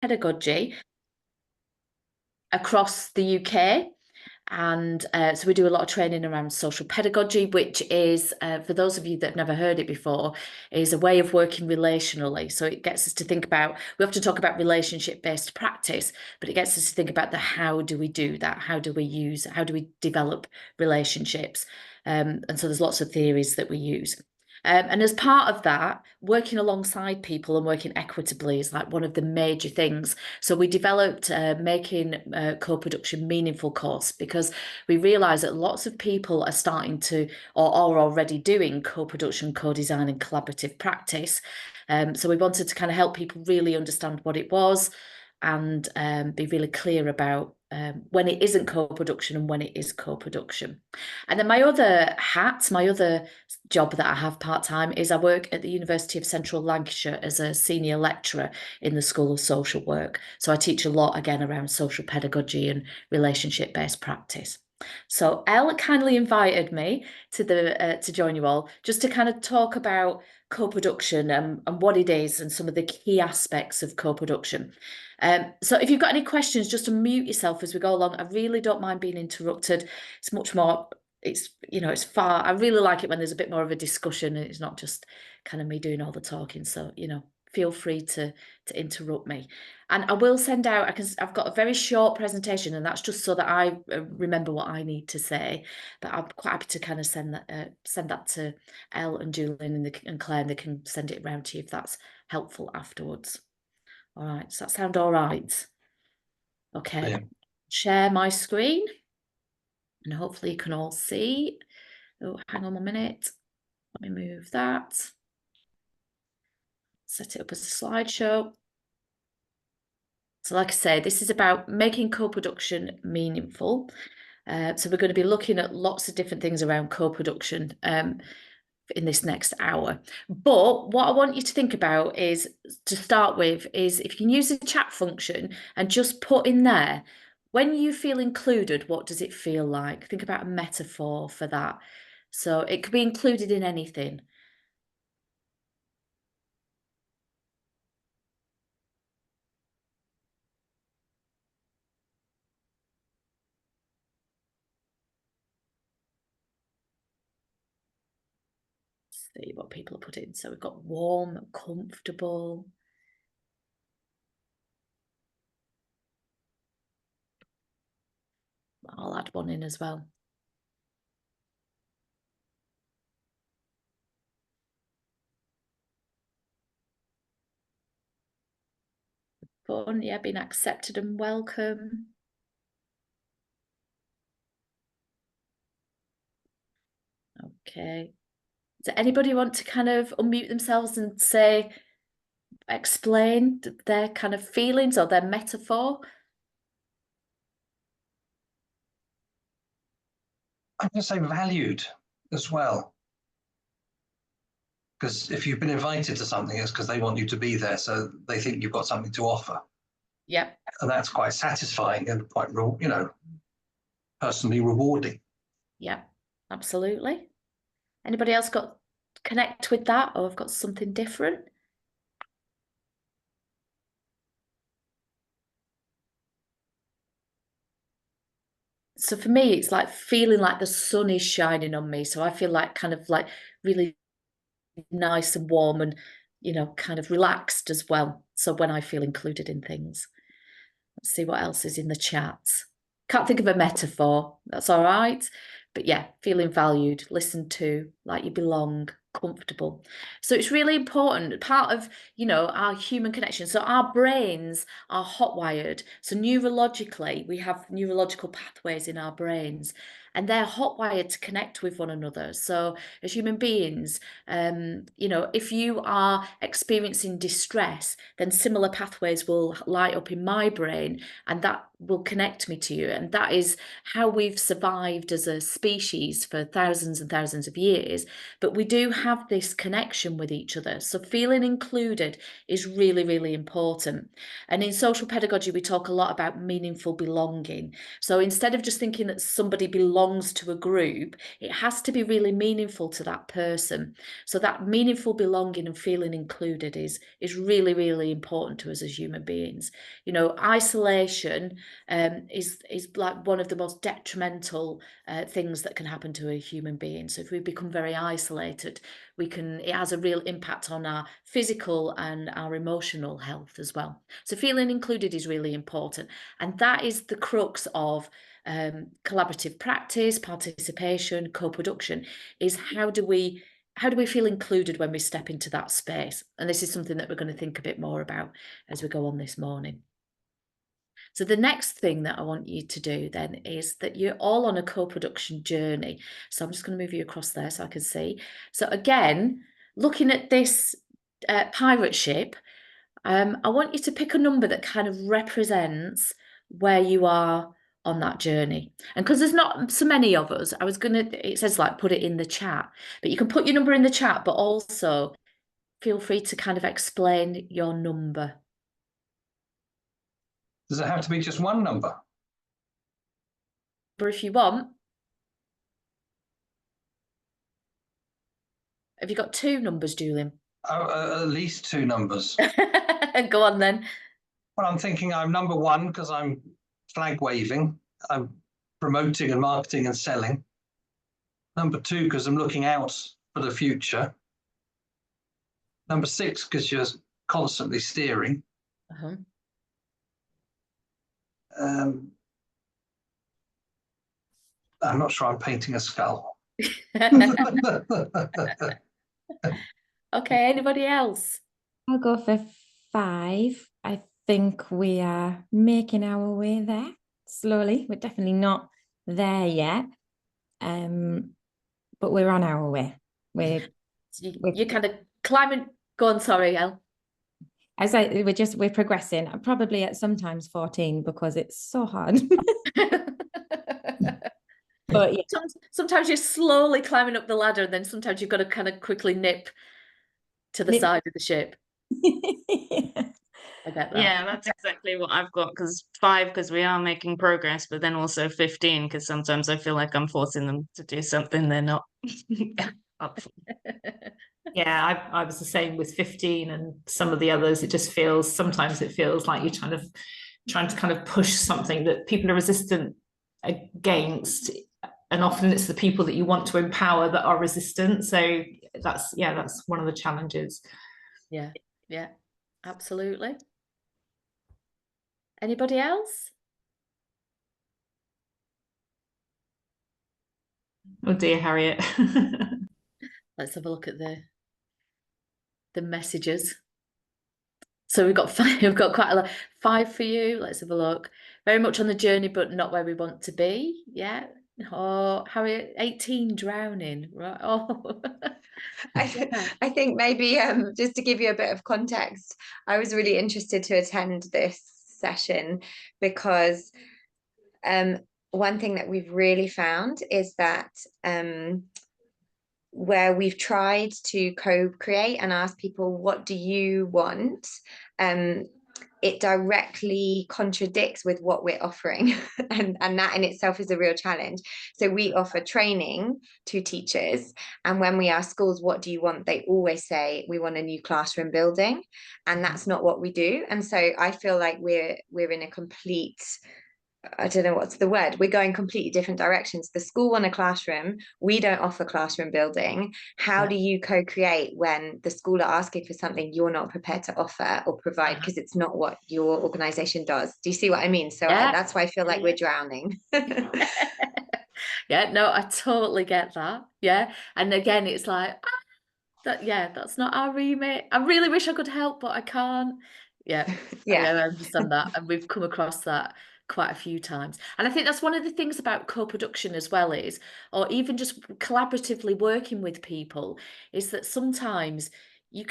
pedagogy across the UK. And so we do a lot of training around social pedagogy, which is, for those of you that have never heard it before, is a way of working relationally. So it gets us to think about, we often talk about relationship-based practice, but it gets us to think about the how do we do that? How do we develop relationships? And so there's lots of theories that we use. And as part of that, working alongside people and working equitably is like one of the major things. So we developed making co-production meaningful course, because we realise that lots of people are starting to, or are already doing co-production, co-design and collaborative practice. So we wanted to kind of help people really understand what it was and be really clear about when it isn't co-production and when it is co-production. And then my other job that I have part-time is I work at the University of Central Lancashire as a senior lecturer in the School of Social Work. So I teach a lot, again, around social pedagogy and relationship-based practice. So Elle kindly invited me to join you all, just to kind of talk about co-production and what it is and some of the key aspects of co-production. So if you've got any questions, just unmute yourself as we go along. I really don't mind being interrupted. It's much more, it's far, I really like it when there's a bit more of a discussion and it's not just kind of me doing all the talking. So, feel free to interrupt me. And I will send out, I've got a very short presentation, and that's just so that I remember what I need to say. But I'm quite happy to kind of send that to Elle and Julian and Claire, and they can send it around to you if that's helpful afterwards. All right, does that sound all right? Okay, Yeah. Share my screen, and hopefully you can all see. Oh, hang on a minute. Let me move that. Set it up as a slideshow. So like I say, this is about making co-production meaningful. So we're going to be looking at lots of different things around co-production in this next hour. But what I want you to think about is, to start with, is if you can use the chat function and just put in there, when you feel included, what does it feel like? Think about a metaphor for that. So it could be included in anything. See what people are putting. So we've got warm, comfortable. I'll add one in as well. Fun, yeah, being accepted and welcome. Okay. Does anybody want to kind of unmute themselves and explain their kind of feelings or their metaphor? I'm going to say valued as well. Because if you've been invited to something, it's because they want you to be there. So they think you've got something to offer. Yep. And that's quite satisfying and quite, personally rewarding. Yep, absolutely. Anybody else got connect with that, or have got something different? So for me, it's like feeling like the sun is shining on me. So I feel like kind of like really nice and warm and, kind of relaxed as well. So when I feel included in things. Let's see what else is in the chat. Can't think of a metaphor. That's all right. But yeah, feeling valued, listened to, like you belong, comfortable. So it's really important, part of, our human connection. So our brains are hot-wired. So neurologically, we have neurological pathways in our brains, and they're hot-wired to connect with one another. So as human beings, if you are experiencing distress, then similar pathways will light up in my brain, and that will connect me to you. And that is how we've survived as a species for thousands and thousands of years, years, but we do have this connection with each other. So feeling included is really, really important. And in social pedagogy, we talk a lot about meaningful belonging. So instead of just thinking that somebody belongs to a group, it has to be really meaningful to that person. So that meaningful belonging and feeling included is really, really important to us as human beings. You know, isolation is like one of the most detrimental things that can happen to a human being. So if we become very isolated, it has a real impact on our physical and our emotional health as well. So feeling included is really important, and that is the crux of collaborative practice, participation, co-production. Is how do we feel included when we step into that space? And this is something that we're going to think a bit more about as we go on this morning. So the next thing that I want you to do then is that you're all on a co-production journey. So I'm just going to move you across there so I can see. So again, looking at this pirate ship, I want you to pick a number that kind of represents where you are on that journey. And because there's not so many of us, it says like put it in the chat, but you can put your number in the chat, but also feel free to kind of explain your number. Does it have to be just one number? But if you want. Have you got two numbers, Julian? At least two numbers. Go on then. Well, I'm thinking I'm number one because I'm flag waving. I'm promoting and marketing and selling. Number two, because I'm looking out for the future. Number six, because you're constantly steering. Uh-huh. I'm not sure I'm painting a skull. Okay, anybody else? I'll go for 5. I think we are making our way there slowly. We're definitely not there yet, but we're on our way. You're kind of climbing. Go on, sorry, Elle. As we're progressing. Probably at sometimes 14 because it's so hard. But yeah. Sometimes you're slowly climbing up the ladder, and then sometimes you've got to kind of quickly nip to the side of the ship. I get that. Yeah, that's exactly what I've got, because 5 because we are making progress, but then also 15 because sometimes I feel like I'm forcing them to do something they're not up for. Yeah, I was the same with 15 and some of the others. Sometimes it feels like you're trying to kind of push something that people are resistant against, and often it's the people that you want to empower that are resistant. So that's one of the challenges. Yeah, absolutely. Anybody else? Oh dear, Harriet. Let's have a look at the messages. So we've got 5. We've got quite a lot. 5 for you. Let's have a look. Very much on the journey, but not where we want to be. Yeah. Oh, Harriet, 18 drowning. Right. Oh. I think maybe just to give you a bit of context, I was really interested to attend this session because one thing that we've really found is that where we've tried to co-create and ask people, what do you want? It directly contradicts with what we're offering. and that in itself is a real challenge. So we offer training to teachers. And when we ask schools, what do you want? They always say, we want a new classroom building. And that's not what we do. And so I feel like we're in a complete, I don't know what's the word, we're going completely different directions. The school want a classroom, we don't offer classroom building. How do you co-create when the school are asking for something you're not prepared to offer or provide, because it's not what your organization does? Do you see what I mean? So that's why I feel like we're drowning. Yeah, no, I totally get that. Yeah. And again, it's like, that's not our remit. I really wish I could help, but I can't. Yeah. I understand that. And we've come across that quite a few times. And I think that's one of the things about co-production as well or even just collaboratively working with people, is that sometimes you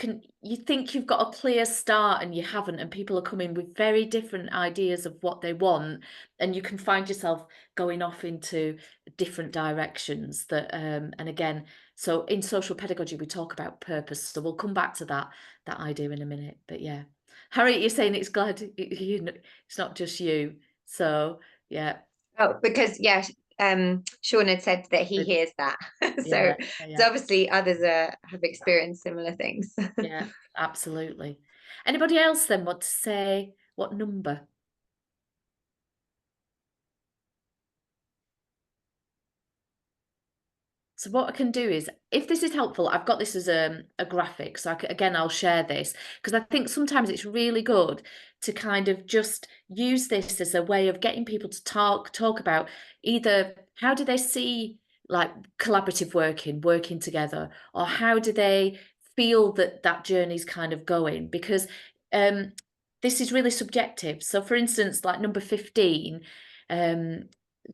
think you've got a clear start and you haven't, and people are coming with very different ideas of what they want, and you can find yourself going off into different directions that and again, so in social pedagogy we talk about purpose, so we'll come back to that idea in a minute. But yeah, Harriet, you're saying it's glad it's not just you, so yeah. Oh, because Sean had said that he hears that. So obviously others have experienced similar things. Yeah, absolutely. Anybody else then want to say what number? So what I can do is, if this is helpful, I've got this as a graphic. So again, I'll share this, because I think sometimes it's really good to kind of just use this as a way of getting people to talk about either how do they see like collaborative working together, or how do they feel that journey's kind of going, because this is really subjective. So for instance, like number 15,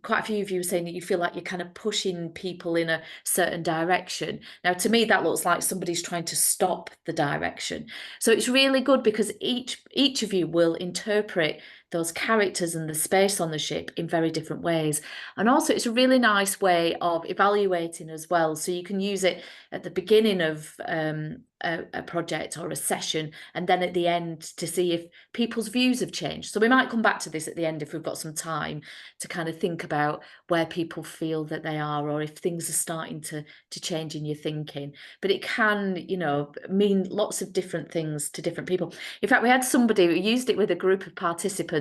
quite a few of you were saying that you feel like you're kind of pushing people in a certain direction. Now, to me, that looks like somebody's trying to stop the direction. So it's really good because each of you will interpret those characters and the space on the ship in very different ways. And also it's a really nice way of evaluating as well. So you can use it at the beginning of a project or a session, and then at the end to see if people's views have changed. So we might come back to this at the end if we've got some time to kind of think about where people feel that they are, or if things are starting to change in your thinking. But it can, you know, mean lots of different things to different people. In fact, we had somebody who used it with a group of participants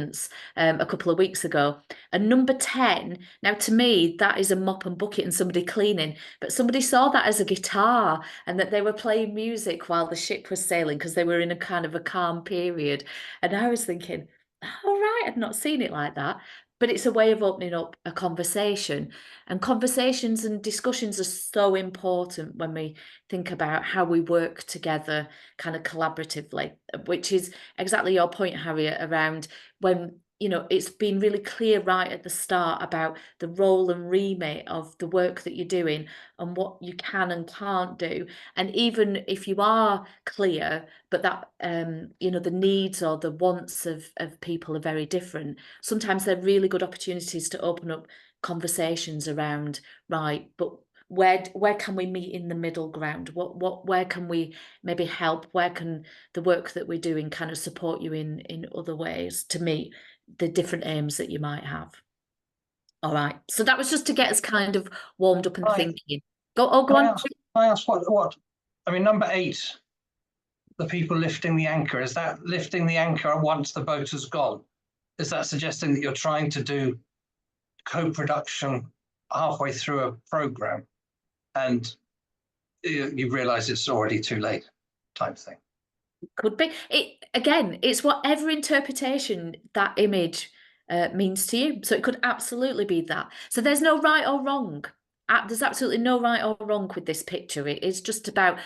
a couple of weeks ago, and number 10, now to me that is a mop and bucket and somebody cleaning, but somebody saw that as a guitar and that they were playing music while the ship was sailing because they were in a kind of a calm period. And I was thinking, all right, I'd not seen it like that. But it's a way of opening up a conversation, and conversations and discussions are so important when we think about how we work together kind of collaboratively, which is exactly your point, Harriet, around when, you know, it's been really clear right at the start about the role and remit of the work that you're doing and what you can and can't do. And even if you are clear, but that, you know, the needs or the wants of people are very different, sometimes they're really good opportunities to open up conversations around, right, but where can we meet in the middle ground? Where can we maybe help? Where can the work that we're doing kind of support you in other ways to meet the different aims that you might have? All right. So that was just to get us kind of warmed up and thinking. Go on. Can I ask what? I mean, number 8, the people lifting the anchor, is that lifting the anchor once the boat has gone? Is that suggesting that you're trying to do co-production halfway through a program and you realize it's already too late type thing? Could be. It's whatever interpretation that image means to you. So it could absolutely be that. So there's no right or wrong. There's absolutely no right or wrong with this picture. It is just about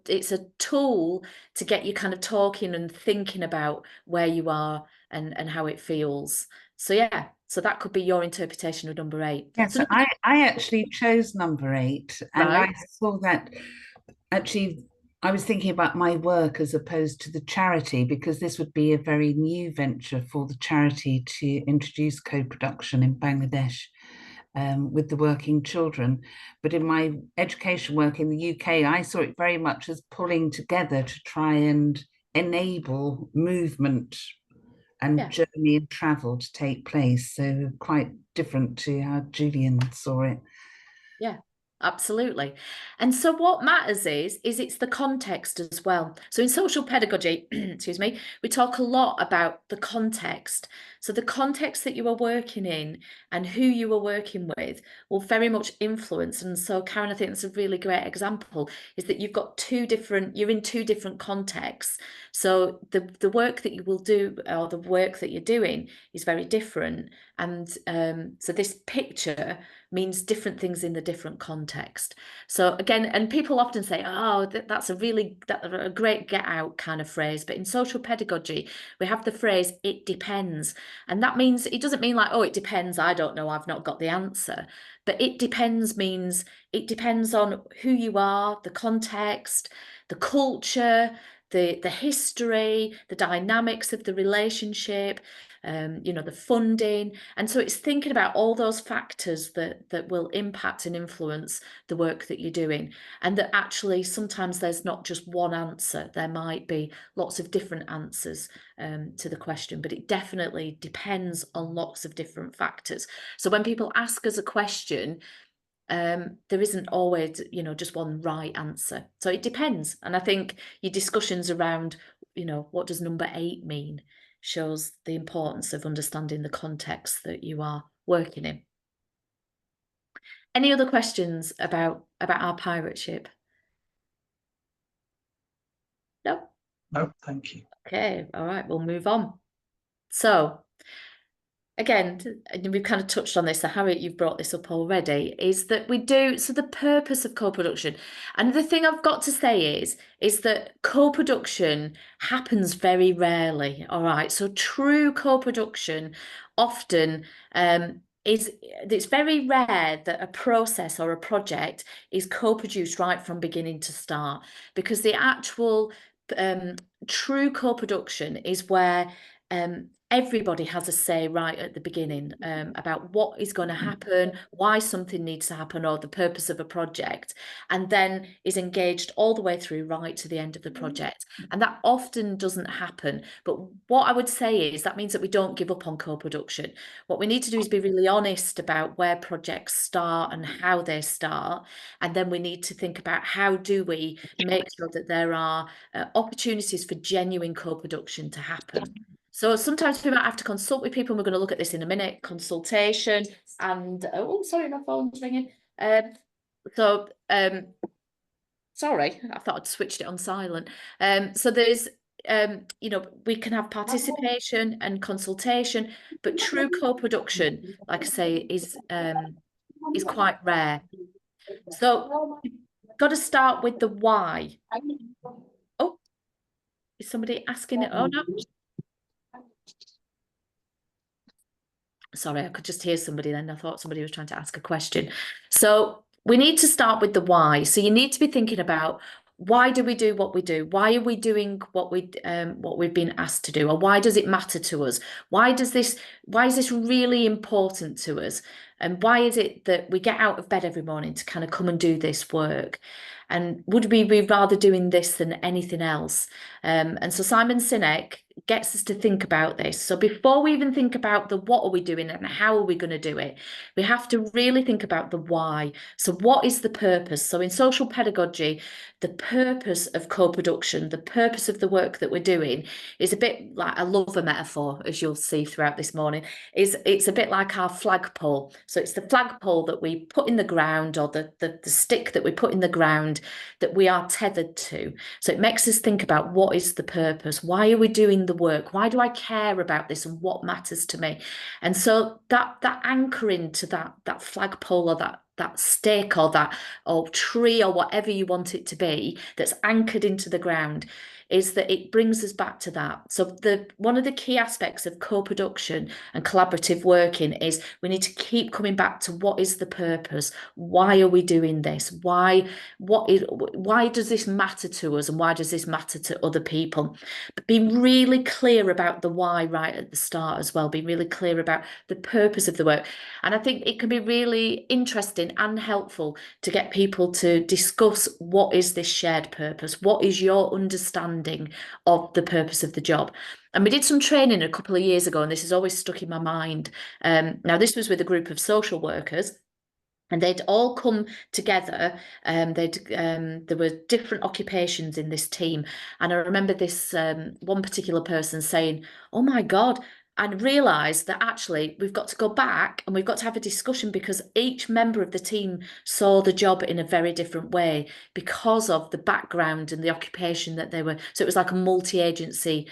it's a tool to get you kind of talking and thinking about where you are and how it feels. So yeah, so that could be your interpretation of number 8. Yes, so I actually chose number 8, and I saw that actually I was thinking about my work as opposed to the charity, because this would be a very new venture for the charity to introduce co-production in Bangladesh with the working children. But in my education work in the UK, I saw it very much as pulling together to try and enable movement and journey and travel to take place. So quite different to how Julian saw it. Yeah, absolutely. And so what matters is it's the context as well. So in social pedagogy, excuse me, we talk a lot about the context. So the context that you are working in and who you are working with will very much influence. And so Karen, I think that's a really great example, is that you've got you're in 2 different contexts. So the work that you will do, or the work that you're doing, is very different. And so this picture means different things in the different context. So again, and people often say, oh, that's a great get out kind of phrase. But in social pedagogy, we have the phrase, it depends. And that means, it doesn't mean like, oh, it depends, I don't know, I've not got the answer. But it depends means it depends on who you are, the context, the culture, the history, the dynamics of the relationship, you know, the funding. And so it's thinking about all those factors that will impact and influence the work that you're doing. And that actually sometimes there's not just one answer. There might be lots of different answers to the question, but it definitely depends on lots of different factors. So when people ask us a question, there isn't always, you know, just one right answer. So it depends. And I think your discussions around, you know, what does number 8 mean, shows the importance of understanding the context that you are working in. Any other questions about our pirate ship? No? No, thank you. Okay, all right, we'll move on. So again, and we've kind of touched on this, so Harriet, you've brought this up already, is that we do, so the purpose of co-production, and the thing I've got to say is that co-production happens very rarely, all right? So true co-production often it's very rare that a process or a project is co-produced right from beginning to start, because the actual true co-production is where everybody has a say right at the beginning about what is going to happen, why something needs to happen, or the purpose of a project, and then is engaged all the way through right to the end of the project. And that often doesn't happen. But what I would say is that means that we don't give up on co-production. What we need to do is be really honest about where projects start and how they start. And then we need to think about how do we make sure that there are opportunities for genuine co-production to happen. So sometimes we might have to consult with people, and we're going to look at this in a minute, consultation, and oh, sorry, my phone's ringing. Sorry, I thought I'd switched it on silent. So there's, you know, we can have participation and consultation, but true co-production, like I say, is quite rare. So you've got to start with the why. Oh, is somebody asking it? Oh, no. Sorry, I could just hear somebody then. I thought somebody was trying to ask a question. So we need to start with the why. So you need to be thinking about, why do we do what we do? Why are we doing what we've been asked to do? Or why does it matter to us? Why is this really important to us? And why is it that we get out of bed every morning to kind of come and do this work? And would we be rather doing this than anything else? And so Simon Sinek gets us to think about this. So before we even think about the what are we doing and how are we going to do it, we have to really think about the why. So what is the purpose? So in social pedagogy, the purpose of co-production, the purpose of the work that we're doing is a bit like, I love a metaphor, as you'll see throughout this morning, it's a bit like our flagpole. So it's the flagpole that we put in the ground, or the stick that we put in the ground that we are tethered to. So it makes us think about, what is the purpose? Why are we doing the work? Why do I care about this, and what matters to me? And so that anchoring to that flagpole, or that stick, or tree, or whatever you want it to be, that's anchored into the ground, is that it brings us back to that. So one of the key aspects of co-production and collaborative working is we need to keep coming back to, what is the purpose? Why are we doing this? Why does this matter to us, and why does this matter to other people? But be really clear about the why right at the start as well. Be really clear about the purpose of the work. And I think it can be really interesting and helpful to get people to discuss, what is this shared purpose? What is your understanding of the purpose of the job? And we did some training a couple of years ago, and this has always stuck in my mind. Now, this was with a group of social workers, and they'd all come together. There were different occupations in this team, and I remember this one particular person saying, "Oh my God," and realised that actually we've got to go back and we've got to have a discussion, because each member of the team saw the job in a very different way because of the background and the occupation that they were. So it was like a multi-agency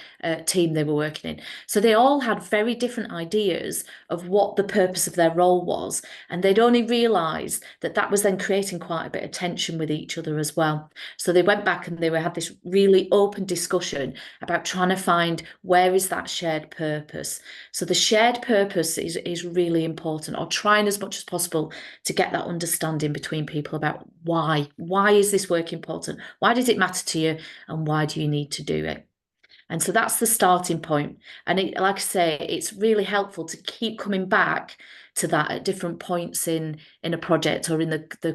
team they were working in. So they all had very different ideas of what the purpose of their role was. And they'd only realised that was then creating quite a bit of tension with each other as well. So they went back and had this really open discussion about trying to find, where is that shared purpose? purpose. So the shared purpose is really important, or trying as much as possible to get that understanding between people about why is this work important? Why does it matter to you? And why do you need to do it? And so that's the starting point. And like I say, it's really helpful to keep coming back to that at different points in a project or in the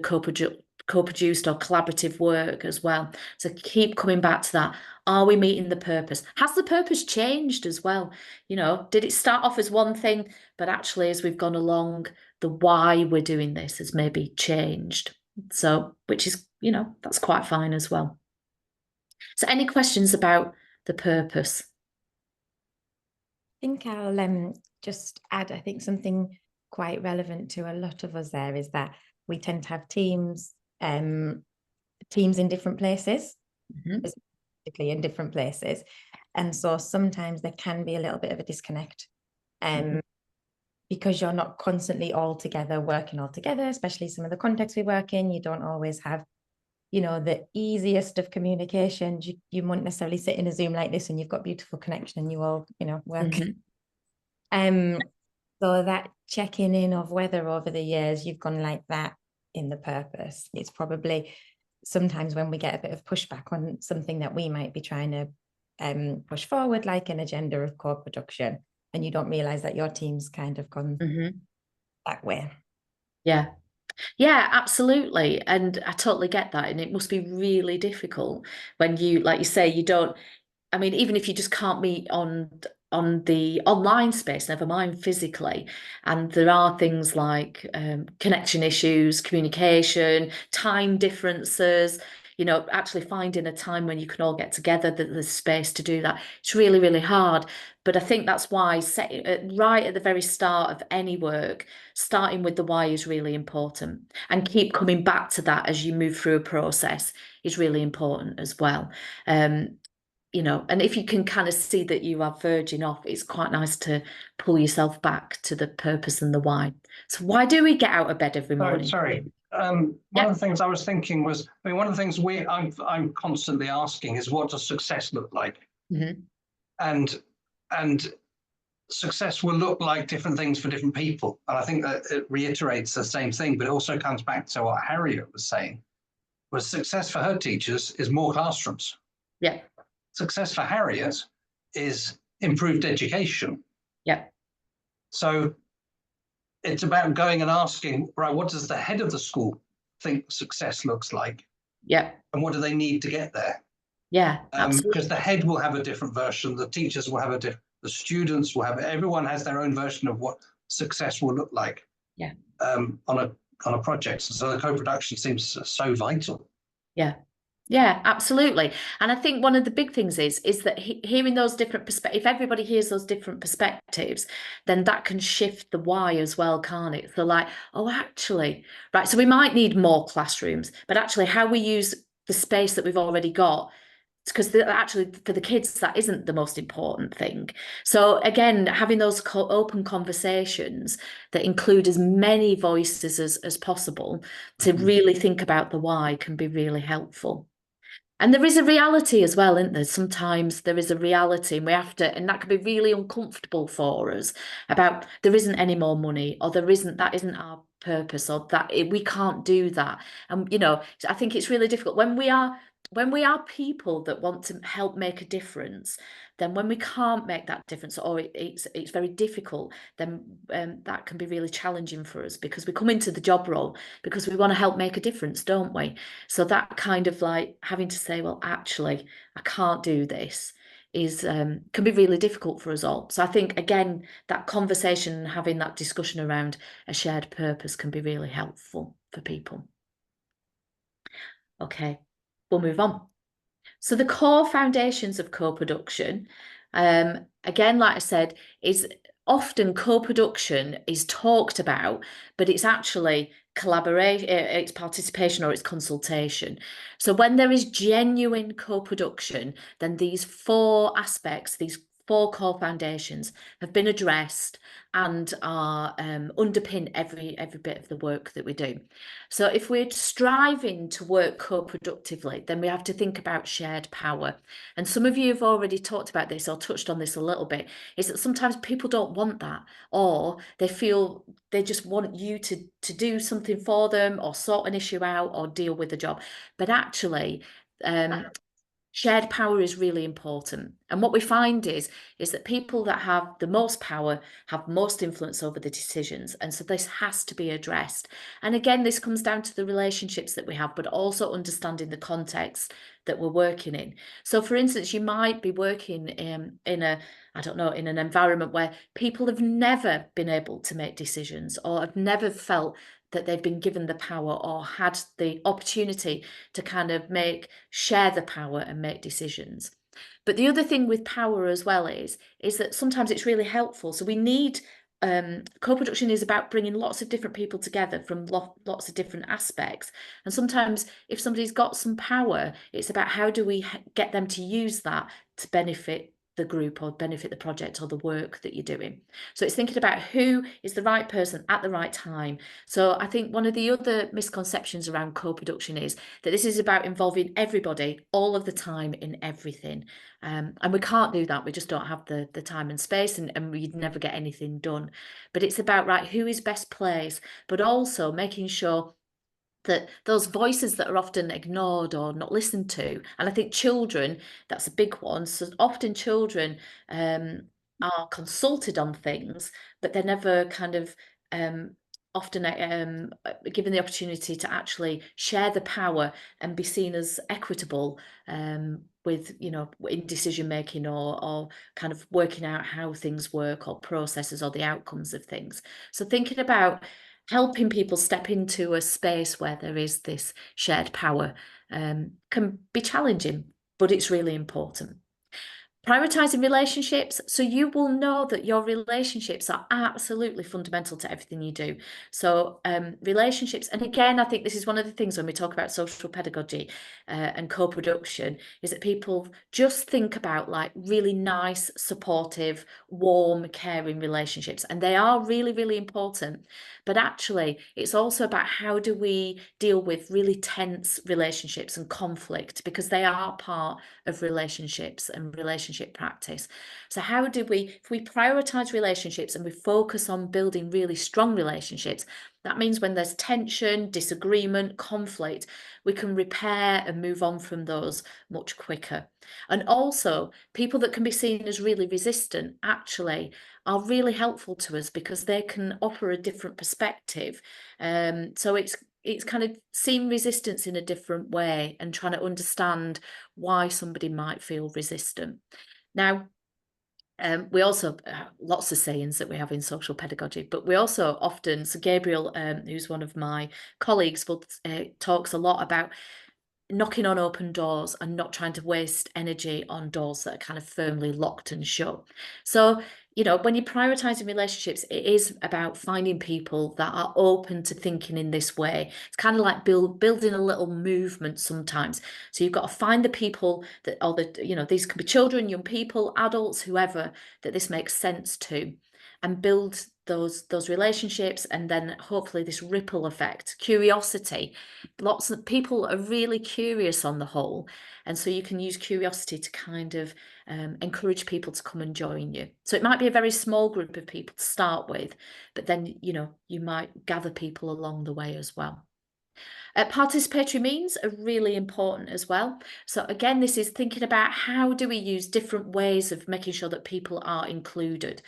co-produced or collaborative work as well. So keep coming back to that. Are we meeting the purpose? Has the purpose changed as well? You know, did it start off as one thing, but actually as we've gone along, the why we're doing this has maybe changed. So, which is, you know, that's quite fine as well. So any questions about the purpose? I think I'll just add, I think something quite relevant to a lot of us there is that we tend to have teams in different places, particularly in different places. And so sometimes there can be a little bit of a disconnect because you're not constantly all together, working all together, especially some of the contexts we work in, you don't always have, you know, the easiest of communications. You wouldn't necessarily sit in a Zoom like this and you've got beautiful connection and you all, you know, work. So that checking in of whether over the years you've gone like that in the purpose, it's probably sometimes when we get a bit of pushback on something that we might be trying to push forward, like an agenda of co-production, and you don't realize that your team's kind of gone that way. Yeah, absolutely. And I totally get that. And it must be really difficult when you, like you say, you don't, I mean, even if you just can't meet on the online space, never mind physically. And there are things like connection issues, communication, time differences, you know, actually finding a time when you can all get together, that there's space to do that. It's really, really hard. But I think that's why right at the very start of any work, starting with the why is really important, and keep coming back to that as you move through a process is really important as well. You know, and if you can kind of see that you are verging off, it's quite nice to pull yourself back to the purpose and the why. So why do we get out of bed every morning? Sorry. One of the things I was thinking was, I mean, one of the things I'm constantly asking is, what does success look like? And success will look like different things for different people. And I think that it reiterates the same thing, but it also comes back to what Harriet was saying, was success for her teachers is more classrooms. Yeah. Success for Harriet is improved education. Yeah. So it's about going and asking, right, what does the head of the school think success looks like? Yeah. And what do they need to get there? Yeah, absolutely. Because the head will have a different version, the teachers will have a different, the students will have, everyone has their own version of what success will look like. Yeah. On a project. So the co-production seems so vital. Yeah. Yeah, absolutely. And I think one of the big things is that hearing those different perspectives, if everybody hears those different perspectives, then that can shift the why as well, can't it? So like, oh, actually, right, so we might need more classrooms, but actually how we use the space that we've already got, because actually for the kids, that isn't the most important thing. So again, having those open conversations that include as many voices as possible to really think about the why can be really helpful. And there is a reality as well, isn't there? Sometimes there is a reality, and we have to, and that can be really uncomfortable for us, about there isn't any more money, or that isn't our purpose, or that we can't do that. And you know, I think it's really difficult when we are people that want to help make a difference. Then when we can't make that difference, or it's very difficult, then that can be really challenging for us, because we come into the job role because we want to help make a difference, don't we? So that kind of like having to say, well, actually, I can't do this is can be really difficult for us all. So I think, again, that conversation and having that discussion around a shared purpose can be really helpful for people. Okay, we'll move on. So the core foundations of co-production, again, like I said, is often co-production is talked about, but it's actually collaboration, it's participation, or it's consultation. So when there is genuine co-production, then these four aspects, these 4 core foundations have been addressed and are underpin every bit of the work that we do. So if we're striving to work co-productively, then we have to think about shared power. And some of you have already talked about this or touched on this a little bit, is that sometimes people don't want that, or they feel they just want you to do something for them or sort an issue out or deal with the job. But actually, shared power is really important. And what we find is that people that have the most power have most influence over the decisions. And so this has to be addressed. And again, this comes down to the relationships that we have, but also understanding the context that we're working in. So for instance, you might be working in an environment where people have never been able to make decisions or have never felt that they've been given the power or had the opportunity to kind of share the power and make decisions. But the other thing with power as well is that sometimes it's really helpful. So we need co-production is about bringing lots of different people together from lots of different aspects. And sometimes if somebody's got some power, it's about how do we get them to use that to benefit the group or benefit the project or the work that you're doing. So it's thinking about who is the right person at the right time. So I think one of the other misconceptions around co-production is that this is about involving everybody all of the time in everything. And we can't do that. We just don't have the time and space, and we'd never get anything done. But it's about, right, who is best placed, but also making sure that those voices that are often ignored or not listened to, and I think children, that's a big one. So often children are consulted on things, but they're never kind of often given the opportunity to actually share the power and be seen as equitable with, in decision making or kind of working out how things work or processes or the outcomes of things. So thinking about helping people step into a space where there is this shared power can be challenging, but it's really important. Prioritizing relationships. So you will know that your relationships are absolutely fundamental to everything you do. So relationships, and again, I think this is one of the things when we talk about social pedagogy and co-production, is that people just think about like really nice, supportive, warm, caring relationships. And they are really, really important. But actually, it's also about how do we deal with really tense relationships and conflict, because they are part of relationships and relationship practice. So how do we, if we prioritize relationships and we focus on building really strong relationships, that means when there's tension, disagreement, conflict, we can repair and move on from those much quicker. And also, people that can be seen as really resistant actually are really helpful to us because they can offer a different perspective. So it's kind of seeing resistance in a different way and trying to understand why somebody might feel resistant. Now, we also lots of sayings that we have in social pedagogy, but we also often, so Gabriel, who's one of my colleagues, talks a lot about knocking on open doors and not trying to waste energy on doors that are kind of firmly locked and shut. So, when you're prioritizing relationships, it is about finding people that are open to thinking in this way. It's kind of like building a little movement sometimes. So you've got to find the people that, or these could be children, young people, adults, whoever, that this makes sense to, and build those relationships, and then hopefully this ripple effect, curiosity. Lots of people are really curious on the whole, and so you can use curiosity to kind of encourage people to come and join you. So it might be a very small group of people to start with, but then you might gather people along the way as well. Participatory means are really important as well. So again, this is thinking about how do we use different ways of making sure that people are included,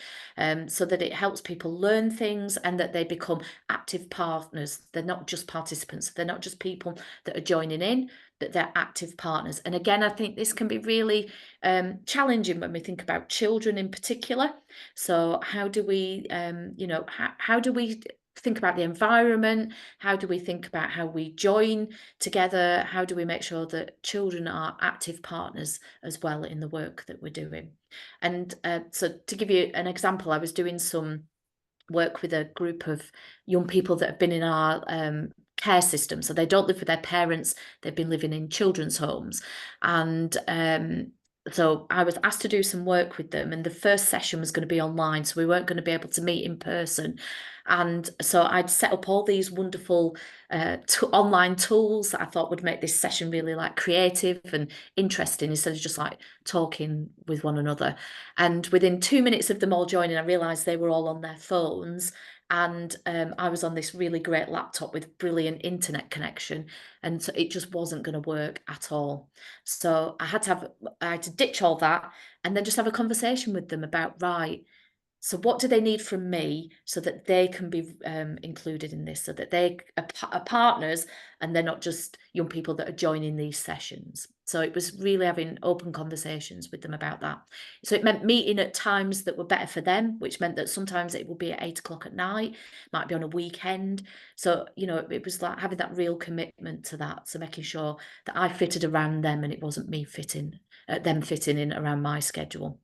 so that it helps people learn things and that they become active partners. They're not just participants. They're not just people that are joining in, but they're active partners. And again, I think this can be really challenging when we think about children in particular. So how do we, how do we think about the environment? How do we think about how we join together? How do we make sure that children are active partners as well in the work that we're doing? And so to give you an example, I was doing some work with a group of young people that have been in our care system. So they don't live with their parents, they've been living in children's homes. And so I was asked to do some work with them, and the first session was going to be online, so we weren't going to be able to meet in person. And so I'd set up all these wonderful online tools that I thought would make this session really like creative and interesting, instead of just like talking with one another. And within 2 minutes of them all joining, I realised they were all on their phones, and I was on this really great laptop with brilliant internet connection, and so it just wasn't going to work at all. So I had to ditch all that and then just have a conversation with them about, right, so what do they need from me so that they can be included in this, so that they are partners and they're not just young people that are joining these sessions. So it was really having open conversations with them about that. So it meant meeting at times that were better for them, which meant that sometimes it would be at 8 o'clock at night, might be on a weekend. So, you know, it was like having that real commitment to that. So making sure that I fitted around them and it wasn't me fitting in around my schedule.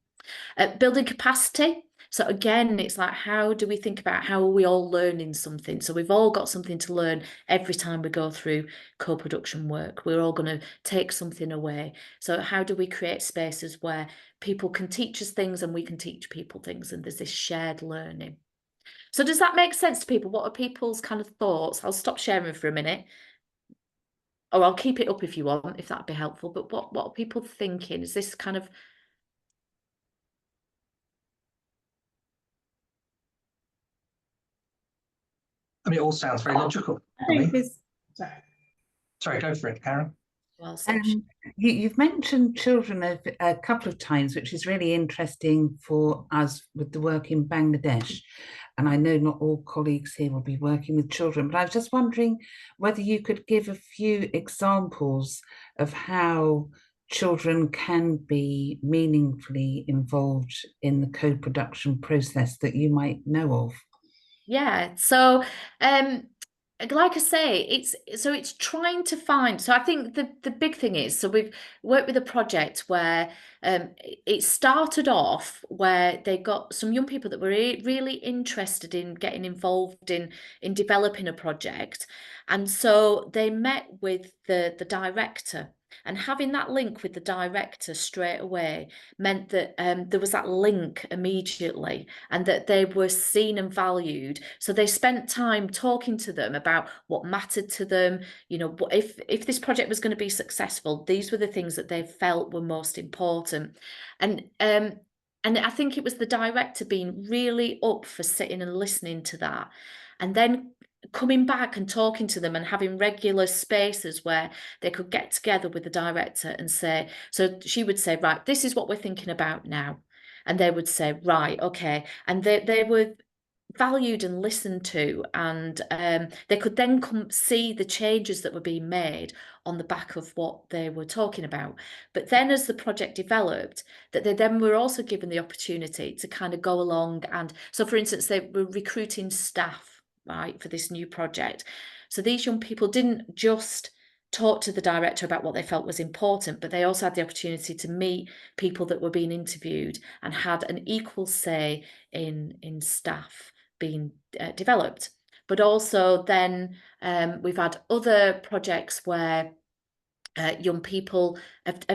Building capacity. So again, it's like, how do we think about how are we all learning something? So we've all got something to learn every time we go through co-production work. We're all going to take something away. So how do we create spaces where people can teach us things and we can teach people things, and there's this shared learning? So does that make sense to people? What are people's kind of thoughts? I'll stop sharing for a minute, or I'll keep it up if you want, if that'd be helpful. But what are people thinking? Is this kind of... I mean, it all sounds very logical. I to me. think this, sorry. Sorry, go for it, Karen. Well said. You've mentioned children a couple of times, which is really interesting for us with the work in Bangladesh. And I know not all colleagues here will be working with children, but I was just wondering whether you could give a few examples of how children can be meaningfully involved in the co-production process that you might know of. Yeah, so like I say, it's trying to find. So I think the big thing is, so we've worked with a project where it started off where they got some young people that were really interested in getting involved in developing a project, and so they met with the director. And having that link with the director straight away meant that there was that link immediately, and that they were seen and valued. So they spent time talking to them about what mattered to them. You know, if this project was going to be successful, these were the things that they felt were most important. And I think it was the director being really up for sitting and listening to that, and then coming back and talking to them and having regular spaces where they could get together with the director and say, so she would say, right, this is what we're thinking about now. And they would say, right, okay. And they were valued and listened to, and they could then come see the changes that were being made on the back of what they were talking about. But then as the project developed, that they then were also given the opportunity to kind of go along. And so, for instance, they were recruiting staff, right, for this new project. So these young people didn't just talk to the director about what they felt was important, but they also had the opportunity to meet people that were being interviewed and had an equal say in staff being developed. But also then we've had other projects where young people have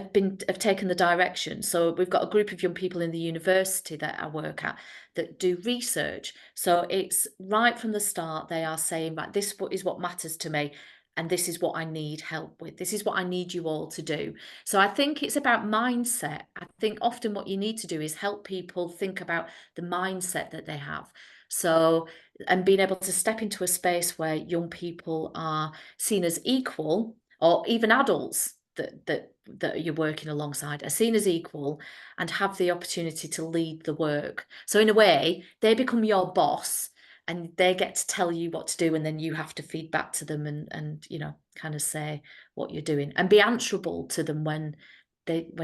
taken the direction. So we've got a group of young people in the university that I work at that do research. So it's right from the start, they are saying, right, this is what matters to me, and this is what I need help with. This is what I need you all to do. So I think it's about mindset. I think often what you need to do is help people think about the mindset that they have. So, and being able to step into a space where young people are seen as equal, or even adults that you're working alongside are seen as equal and have the opportunity to lead the work. So in a way, they become your boss and they get to tell you what to do, and then you have to feed back to them and you know, kind of say what you're doing and be answerable to them when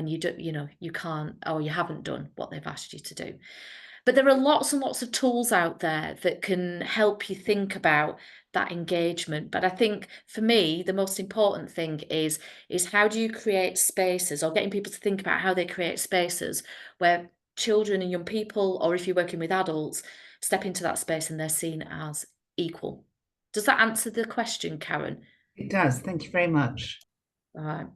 you do, you know, you can't or you haven't done what they've asked you to do. But there are lots and lots of tools out there that can help you think about that engagement. But I think for me, the most important thing is how do you create spaces, or getting people to think about how they create spaces where children and young people, or if you're working with adults, step into that space and they're seen as equal. Does that answer the question, Karen? It does. Thank you very much. All right.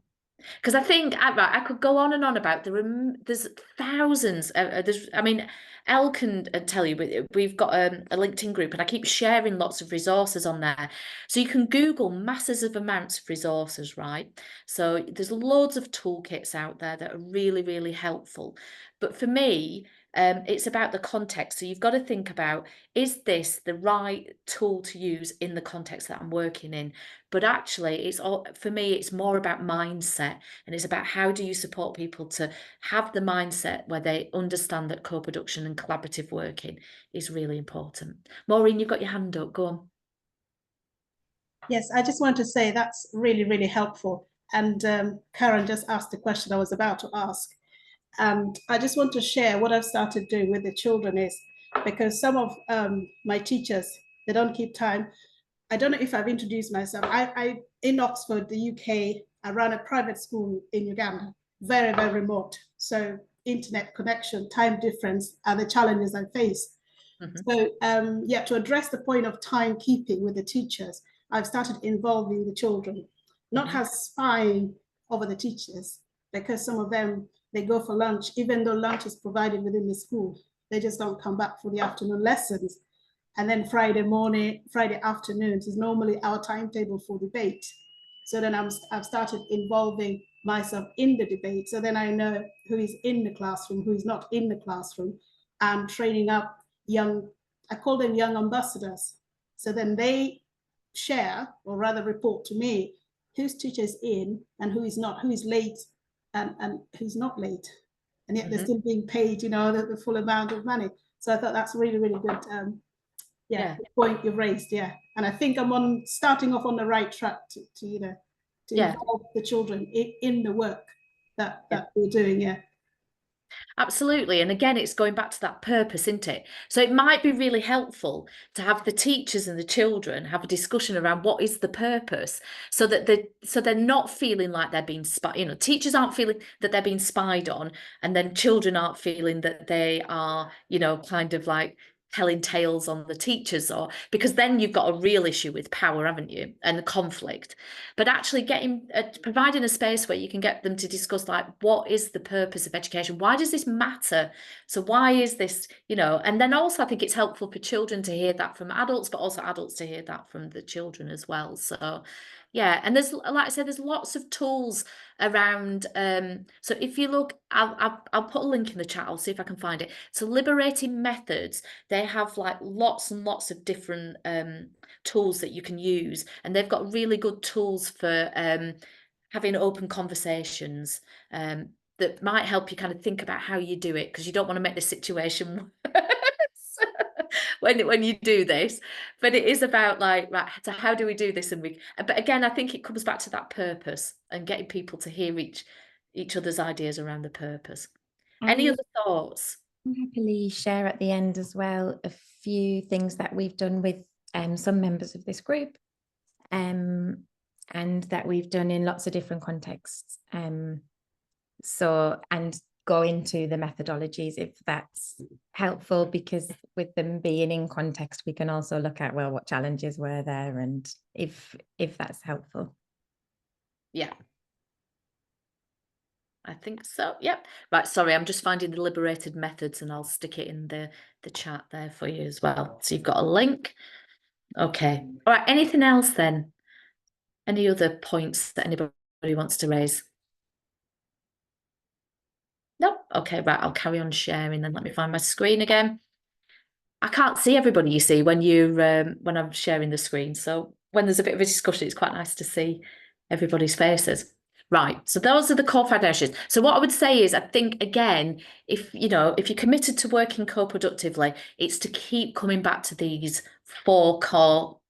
Because I think I could go on and on about there's thousands. I mean, Elle can tell you, we've got a LinkedIn group, and I keep sharing lots of resources on there. So you can Google masses of amounts of resources, right? So there's loads of toolkits out there that are really, really helpful. But for me, it's about the context. So you've got to think about, is this the right tool to use in the context that I'm working in? But actually, for me, it's more about mindset, and it's about how do you support people to have the mindset where they understand that co-production and collaborative working is really important. Maureen, you've got your hand up. Go on. Yes, I just want to say that's really, really helpful. And Karen just asked the question I was about to ask. And I just want to share what I've started doing with the children is, because some of my teachers, they don't keep time. I don't know if I've introduced myself. I in Oxford, the UK, I ran a private school in Uganda, very, very remote. So internet connection, time difference are the challenges I face. So yeah, to address the point of timekeeping with the teachers, I've started involving the children, not as spying over the teachers, because some of them, they go for lunch, even though lunch is provided within the school, they just don't come back for the afternoon lessons. And then Friday afternoons is normally our timetable for debate. So then I've started involving myself in the debate. So then I know who is in the classroom, who is not in the classroom, and training up young, I call them young ambassadors. So then they share, or rather report to me, whose teacher is in and who is not, who is late and who's not late. And yet they're still being paid, you know, the full amount of money. So I thought that's really, really good. Yeah, the point you've raised, yeah. And I think I'm starting off on the right track to you know, to involve the children in the work that we're doing, yeah. Absolutely. And again, it's going back to that purpose, isn't it? So it might be really helpful to have the teachers and the children have a discussion around what is the purpose, so that they're not feeling like they're being spied. You know, teachers aren't feeling that they're being spied on, and then children aren't feeling that they are, you know, kind of like telling tales on the teachers, or because then you've got a real issue with power, haven't you, and the conflict. But actually providing a space where you can get them to discuss, like, what is the purpose of education? Why does this matter? So why is this, you know? And then also I think it's helpful for children to hear that from adults, but also adults to hear that from the children as well. So yeah, and there's, like I said, there's lots of tools around. So if you look, I'll put a link in the chat. I'll see if I can find it. So Liberating Methods, they have like lots and lots of different tools that you can use, and they've got really good tools for having open conversations that might help you kind of think about how you do it, because you don't want to make the situation worse when you do this. But it is about like, right, so how do we do this? But again, I think it comes back to that purpose and getting people to hear each other's ideas around the purpose. Any other thoughts? I'll happily share at the end as well a few things that we've done with some members of this group, and that we've done in lots of different contexts. So, and go into the methodologies if that's helpful, because with them being in context, we can also look at, well, what challenges were there, and if that's helpful. Yeah, I think so. Yep. Right. Sorry, I'm just finding the Liberated Methods, and I'll stick it in the chat there for you as well. So you've got a link. Okay. All right. Anything else then? Any other points that anybody wants to raise? No? Okay, right. I'll carry on sharing then. Let me find my screen again. I can't see everybody, you see, when I'm sharing the screen. So when there's a bit of a discussion, it's quite nice to see everybody's faces. Right. So those are the core foundations. So what I would say is, I think, again, if you're committed to working co-productively, it's to keep coming back to these 4 core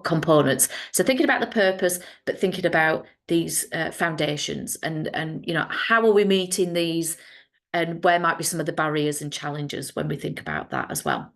components. So thinking about the purpose, but thinking about these foundations, and you know, how are we meeting these, and where might be some of the barriers and challenges when we think about that as well.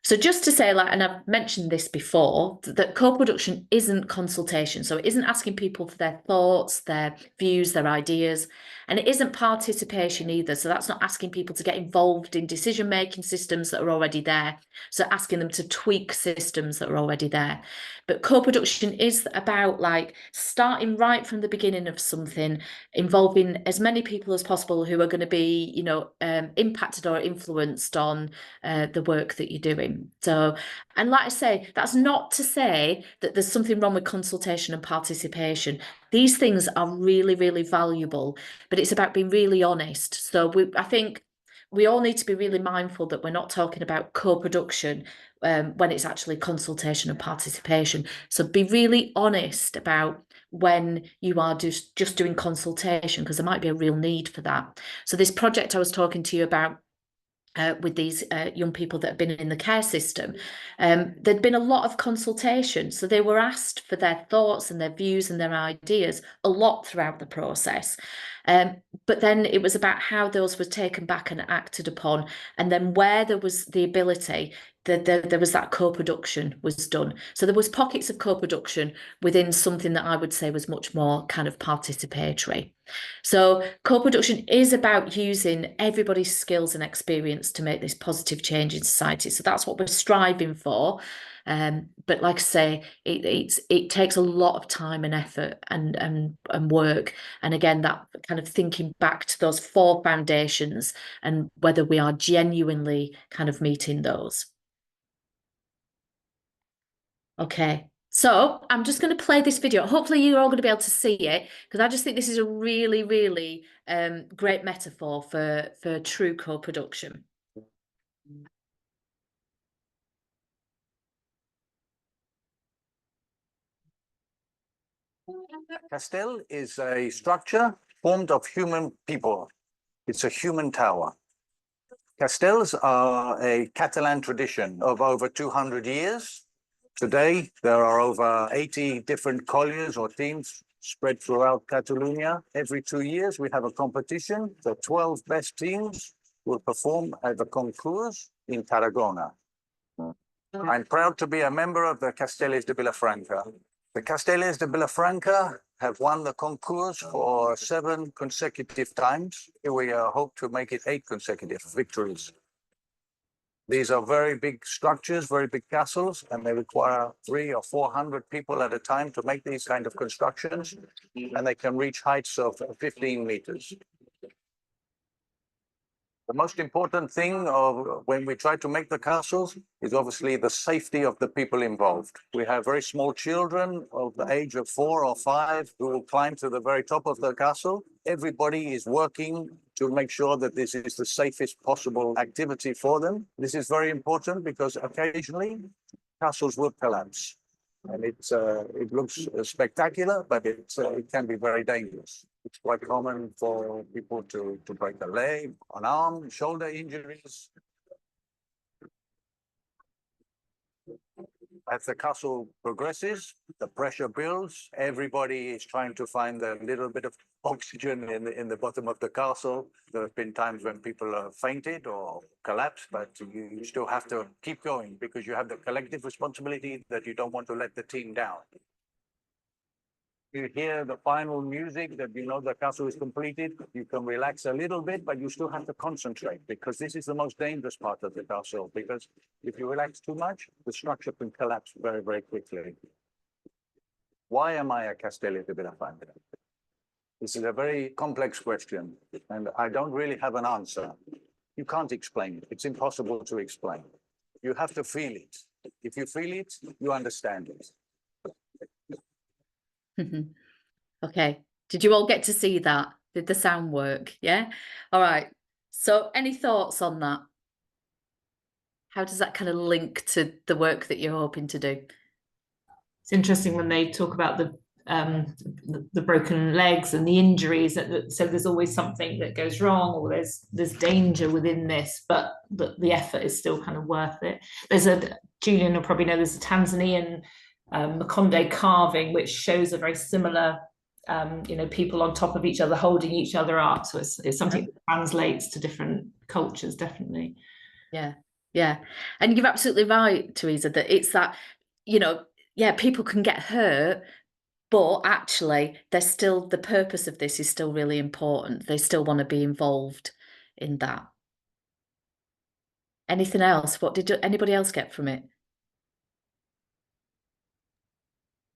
So just to say, like, and I've mentioned this before, that co-production isn't consultation. So it isn't asking people for their thoughts, their views, their ideas, and it isn't participation either. So that's not asking people to get involved in decision-making systems that are already there. So asking them to tweak systems that are already there. But co-production is about like starting right from the beginning of something, involving as many people as possible who are going to be, you know, impacted or influenced on the work that you're doing. So, and like I say, that's not to say that there's something wrong with consultation and participation. These things are really, really valuable, but it's about being really honest. So I think we all need to be really mindful that we're not talking about co-production when it's actually consultation and participation. So be really honest about when you are just doing consultation, because there might be a real need for that. So this project I was talking to you about with these young people that have been in the care system, there'd been a lot of consultation. So they were asked for their thoughts and their views and their ideas a lot throughout the process. But then it was about how those were taken back and acted upon. And then where there was the ability, there was that co-production was done. So there was pockets of co-production within something that I would say was much more kind of participatory. So co-production is about using everybody's skills and experience to make this positive change in society. So that's what we're striving for. But like I say, it takes a lot of time and effort and work. And again, that kind of thinking back to those 4 foundations and whether we are genuinely kind of meeting those. Okay, so I'm just going to play this video. Hopefully you're all going to be able to see it, because I just think this is a really, really great metaphor for true co-production. Castell is a structure formed of human people. It's a human tower. Castells are a Catalan tradition of over 200 years. Today, there are over 80 different colliers or teams spread throughout Catalonia. Every 2 years, we have a competition. The 12 best teams will perform at the concours in Tarragona. I'm proud to be a member of the Castellers de Vilafranca. The Castellers de Vilafranca have won the concours for 7 consecutive times. We hope to make it 8 consecutive victories. These are very big structures, very big castles, and they require 300 or 400 people at a time to make these kind of constructions, and they can reach heights of 15 meters. The most important thing when we try to make the castles is obviously the safety of the people involved. We have very small children of the age of 4 or 5 who will climb to the very top of the castle. Everybody is working to make sure that this is the safest possible activity for them. This is very important because occasionally castles will collapse. And it looks spectacular, but it can be very dangerous. It's quite common for people to break a leg, an arm, shoulder injuries. As the castle progresses, the pressure builds. Everybody is trying to find a little bit of oxygen in the bottom of the castle. There have been times when people have fainted or collapsed, but you still have to keep going because you have the collective responsibility that you don't want to let the team down. You hear the final music that you know the castle is completed. You can relax a little bit, but you still have to concentrate because this is the most dangerous part of the castle. Because if you relax too much, the structure can collapse very, very quickly. Why am I a Castelli de Vilafranca? This is a very complex question, and I don't really have an answer. You can't explain it. It's impossible to explain. You have to feel it. If you feel it, you understand it. Okay, did you all get to see that? Did the sound work? Yeah. All right, so any thoughts on that? How does that kind of link to the work that you're hoping to do? It's interesting when they talk about the broken legs and the injuries, so there's always something that goes wrong, or there's danger within this, but the effort is still kind of worth it. Julian will probably know, there's a Tanzanian Makonde carving, which shows a very similar, people on top of each other, holding each other up. So it's something that translates to different cultures, definitely. Yeah. Yeah. And you're absolutely right, Teresa, that it's that, you know, yeah, people can get hurt, but actually there's still, the purpose of this is still really important. They still want to be involved in that. Anything else? What did anybody else get from it?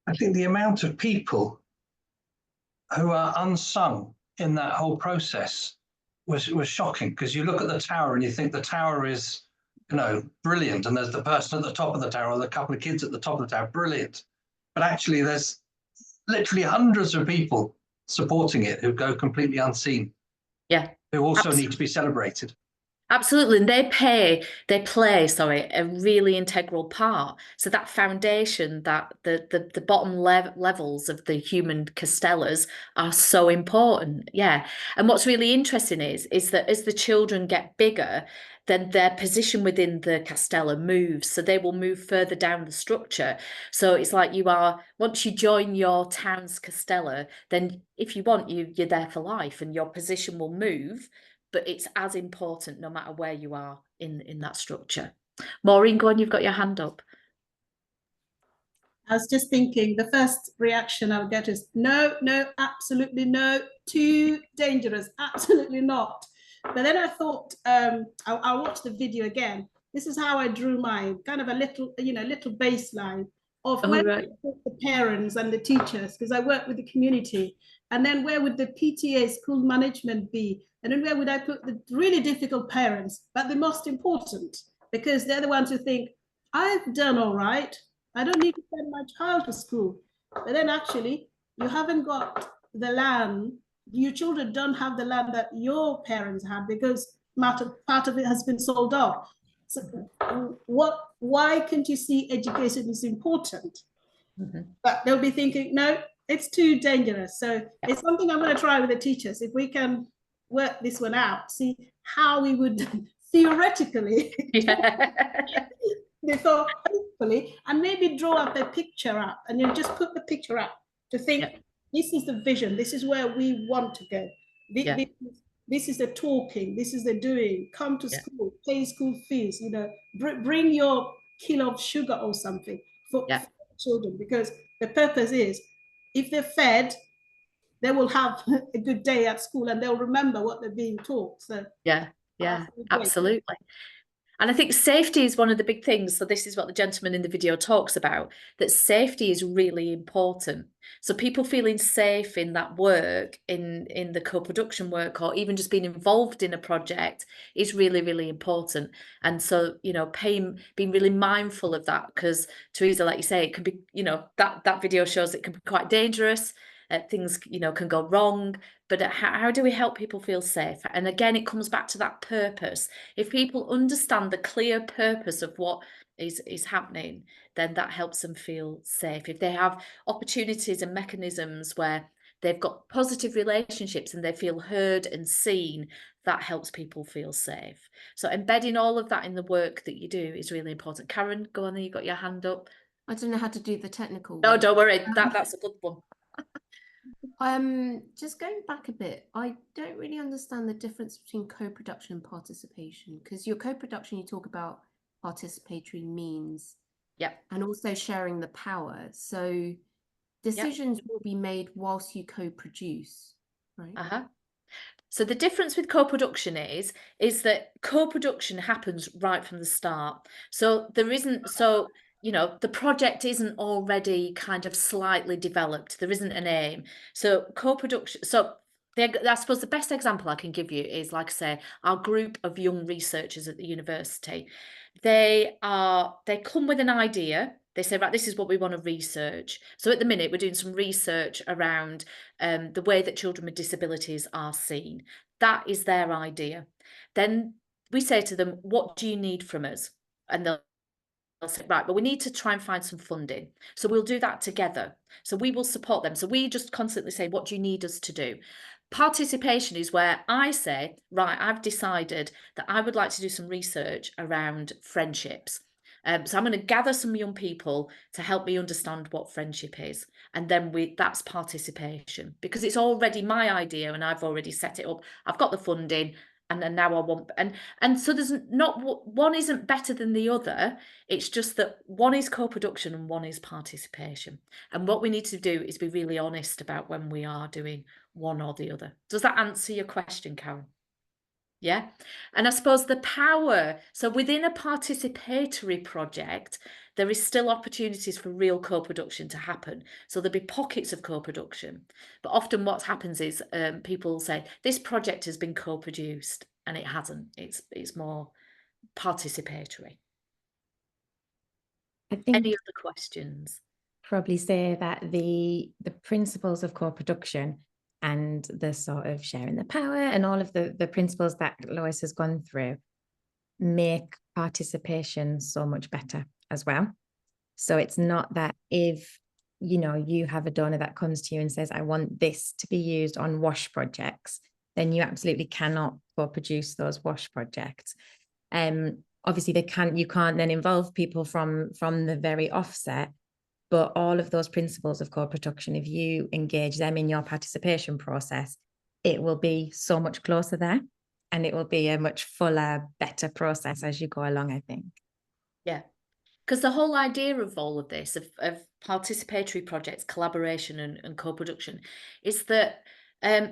I think the amount of people who are unsung in that whole process was shocking, because you look at the tower and you think the tower is, you know, brilliant, and there's the person at the top of the tower, or a couple of kids at the top of the tower, brilliant. But actually there's literally hundreds of people supporting it who go completely unseen. Yeah. Who also Absolutely. need to be celebrated. Absolutely. And they play, a really integral part. So that foundation, that the bottom levels of the human castellas are so important. Yeah. And what's really interesting is that as the children get bigger, then their position within the castella moves. So they will move further down the structure. So it's like once you join your town's castella, then if you want, you're there for life, and your position will move. But it's as important no matter where you are in that structure. Maureen, go on, you've got your hand up. I was just thinking, the first reaction I'll get is, no, absolutely no, too dangerous, absolutely not. But then I thought, I'll watch the video again. This is how I drew mine, kind of a little baseline of where Right. the parents and the teachers, because I work with the community, and then where would the PTA, school management, be? And then where would I put the really difficult parents, but the most important, because they're the ones who think, I've done all right, I don't need to send my child to school. But then actually, you haven't got the land, your children don't have the land that your parents had, because part of it has been sold off. So why can't you see education is important? Mm-hmm. But they'll be thinking, no, it's too dangerous. So it's something I'm going to try with the teachers. If we can work this one out, see how we would theoretically before, hopefully, and maybe draw up a picture up, and you just put the picture up to think, this is the vision, this is where we want to go. This is the talking, this is the doing, come to school, pay school fees, you know, bring your kilo of sugar or something for children, because the purpose is, if they're fed, they will have a good day at school, and they'll remember what they're being taught. So yeah, absolutely. And I think safety is one of the big things. So this is what the gentleman in the video talks about, that safety is really important. So people feeling safe in that work, in the co-production work, or even just being involved in a project is really, really important. And so, you know, being really mindful of that, because Teresa, like you say, it can be, you know, that video shows it can be quite dangerous. Things, you know, can go wrong, but how do we help people feel safe? And again, it comes back to that purpose. If people understand the clear purpose of what is happening, then that helps them feel safe. If they have opportunities and mechanisms where they've got positive relationships and they feel heard and seen, that helps people feel safe. So embedding all of that in the work that you do is really important. Karen, go on, you got your hand up. I don't know how to do the technical. No, don't worry, that's a good one. Just going back a bit, I don't really understand the difference between co-production and participation, because your co-production, you talk about participatory means, and also sharing the power. So decisions will be made whilst you co-produce, right? So the difference with co-production is that co-production happens right from the start. So there isn't, so you know, the project isn't already kind of slightly developed. There isn't an aim. So co-production, so I suppose the best example I can give you is, like I say, our group of young researchers at the university. They come with an idea. They say, right, this is what we want to research. So at the minute, we're doing some research around the way that children with disabilities are seen. That is their idea. Then we say to them, what do you need from us? And they'll say, right, but we need to try and find some funding. So we'll do that together. So we will support them. So we just constantly say, what do you need us to do? Participation is where I say, right, I've decided that I would like to do some research around friendships. So I'm going to gather some young people to help me understand what friendship is. And then that's participation, because it's already my idea and I've already set it up. I've got the funding and then now I want, and so there's not, one isn't better than the other. It's just that one is co-production and one is participation. And what we need to do is be really honest about when we are doing one or the other. Does that answer your question, Karen? Yeah. And I suppose the power, so within a participatory project, there is still opportunities for real co-production to happen. So there'll be pockets of co-production, but often what happens is people say this project has been co-produced, and it hasn't. It's more participatory. I think Any other questions? Probably say that the principles of co-production and the sort of sharing the power and all of the principles that Lois has gone through make participation so much better as well. So it's not that if, you know, you have a donor that comes to you and says, I want this to be used on WASH projects, then you absolutely cannot co-produce those WASH projects. Obviously you can't then involve people from the very offset, but all of those principles of co-production, if you engage them in your participation process, it will be so much closer there, and it will be a much fuller, better process as you go along, I think. Yeah, because the whole idea of all of this, of participatory projects, collaboration and co-production, is that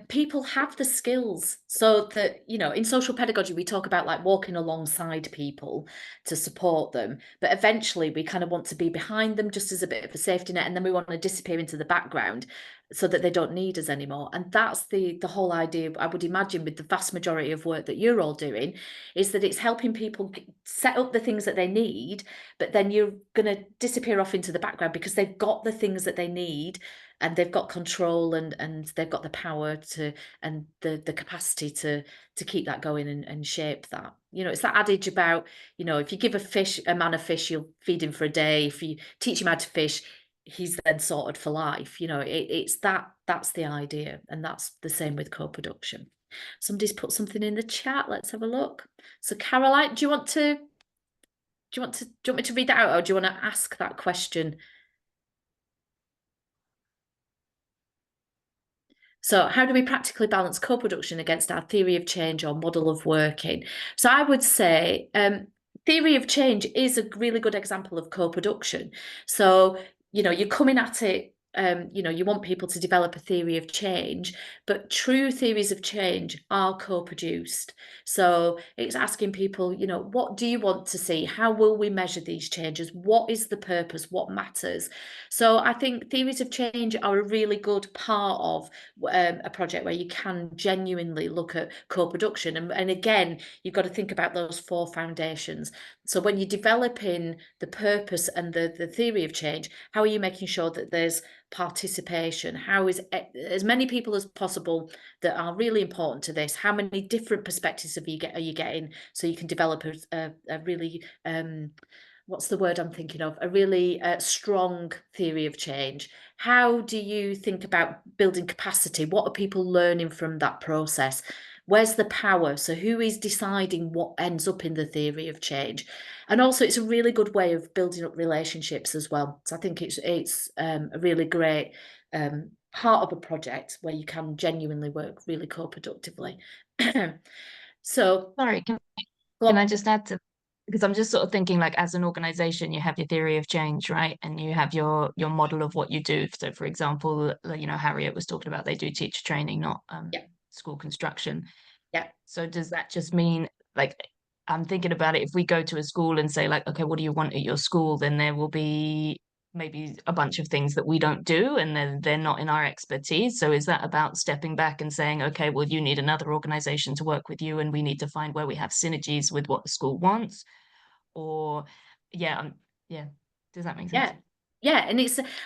people have the skills, so that, you know, in social pedagogy, we talk about like walking alongside people to support them, but eventually we kind of want to be behind them just as a bit of a safety net, and then we want to disappear into the background so that they don't need us anymore. And that's the whole idea, I would imagine, with the vast majority of work that you're all doing, is that it's helping people set up the things that they need, but then you're going to disappear off into the background because they've got the things that they need, and they've got control, and they've got the power to, and the capacity to keep that going and shape that. You know, it's that adage about, you know, if you give a man a fish, you'll feed him for a day. If you teach him how to fish, he's then sorted for life. You know, that's the idea, and that's the same with co-production. Somebody's put something in the chat. Let's have a look. So Caroline, do you want me to read that out, or do you want to ask that question? So how do we practically balance co-production against our theory of change or model of working? So I would say theory of change is a really good example of co-production. So, you know, you're coming at it, you know, you want people to develop a theory of change, but true theories of change are co-produced. So it's asking people, you know, what do you want to see? How will we measure these changes? What is the purpose? What matters? So I think theories of change are a really good part of a project where you can genuinely look at co-production. And again, you've got to think about those 4 foundations. So when you're developing the purpose and the theory of change, how are you making sure that there's participation? How is as many people as possible that are really important to this? How many different perspectives are you getting, so you can develop a really what's the word I'm thinking of? A really strong theory of change. How do you think about building capacity? What are people learning from that process? Where's the power? So who is deciding what ends up in the theory of change? And also, it's a really good way of building up relationships as well. So I think it's a really great part of a project where you can genuinely work really co-productively. So sorry, can I just add to, because I'm just sort of thinking, like, as an organization, you have your theory of change, right? And you have your model of what you do. So for example, you know, Harriet was talking about, they do teacher training, not school construction. Yeah. So does that just mean, like, I'm thinking about it, if we go to a school and say, like, okay, what do you want at your school? Then there will be maybe a bunch of things that we don't do, and then they're not in our expertise. So is that about stepping back and saying, okay, well, you need another organization to work with you, and we need to find where we have synergies with what the school wants? Or does that make sense? Yeah, and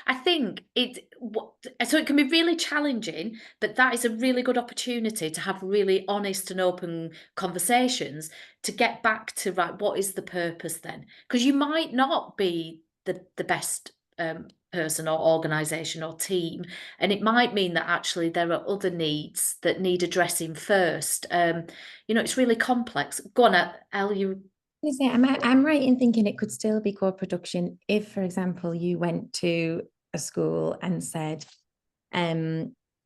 I think so it can be really challenging, but that is a really good opportunity to have really honest and open conversations to get back to, right, what is the purpose then? Because you might not be the best person or organization or team, and it might mean that actually there are other needs that need addressing first. You know, it's really complex. Go on, Elle, you. I'm right in thinking it could still be co-production if, for example, you went to a school and said,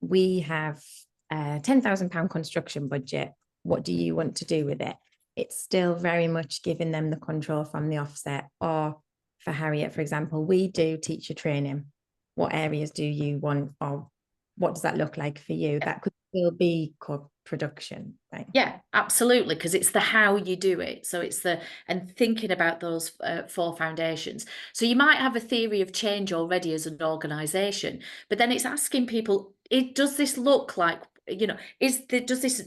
we have a £10,000 construction budget. what do you want to do with it? It's still very much giving them the control from the offset. Or for Harriet, for example, we do teacher training. What areas do you want, or what does that look like for you? That could still be co-production, right? Yeah, absolutely, because it's the how you do it. So it's the, and thinking about those 4 foundations. So you might have a theory of change already as an organisation, but then it's asking people, does this look like, you know, does this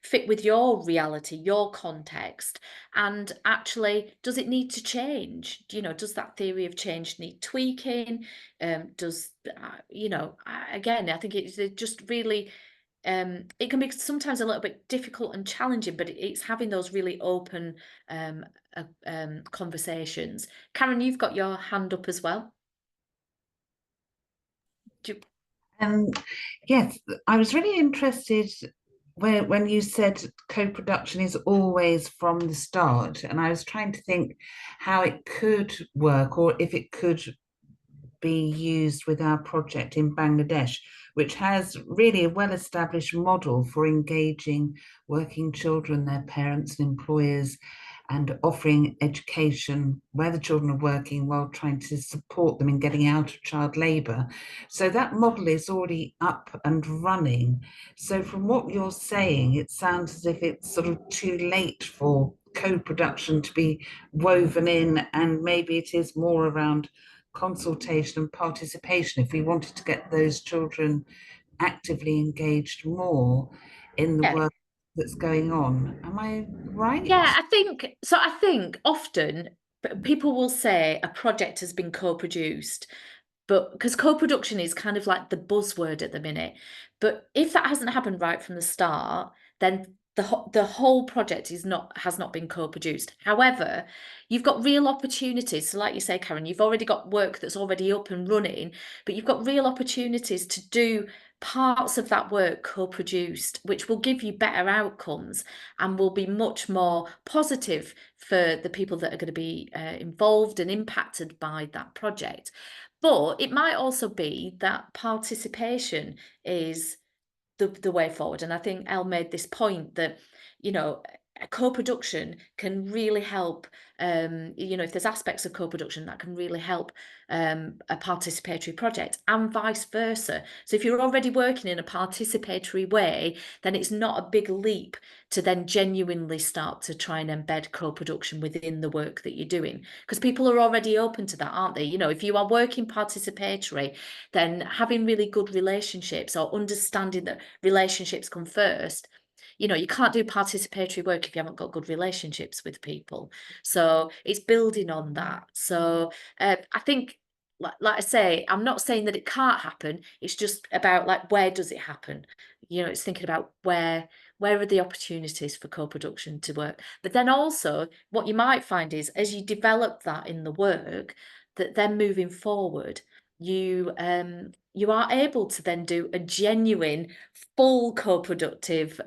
fit with your reality, your context? And actually, does it need to change? You know, does that theory of change need tweaking? You know, again, I think it's just really, it can be sometimes a little bit difficult and challenging, but it's having those really open conversations. Karen, you've got your hand up as well. Yes, I was really interested when you said co-production is always from the start, and I was trying to think how it could work, or if it could be used with our project in Bangladesh, which has really a well-established model for engaging working children, their parents and employers, and offering education where the children are working while trying to support them in getting out of child labour. So that model is already up and running. So from what you're saying, it sounds as if it's sort of too late for co-production to be woven in, and maybe it is more around consultation and participation if we wanted to get those children actively engaged more in the work that's going on. Am I right? Yeah, I think so. I think often people will say a project has been co-produced, but because co-production is kind of like the buzzword at the minute. But if that hasn't happened right from the start, then the whole project has not been co-produced. However, you've got real opportunities. So like you say, Karen, you've already got work that's already up and running, but you've got real opportunities to do parts of that work co-produced, which will give you better outcomes and will be much more positive for the people that are going to be involved and impacted by that project. But it might also be that participation is the way forward. And I think Elle made this point that, you know, a co-production can really help, you know, if there's aspects of co-production that can really help a participatory project, and vice versa. So if you're already working in a participatory way, then it's not a big leap to then genuinely start to try and embed co-production within the work that you're doing, because people are already open to that, aren't they? You know, if you are working participatory, then having really good relationships, or understanding that relationships come first. You know, you can't do participatory work if you haven't got good relationships with people. So it's building on that. So I think, like I say, I'm not saying that it can't happen. It's just about, like, where does it happen? You know, it's thinking about where are the opportunities for co-production to work. But then also what you might find is, as you develop that in the work, that then moving forward, you are able to then do a genuine, full co-productive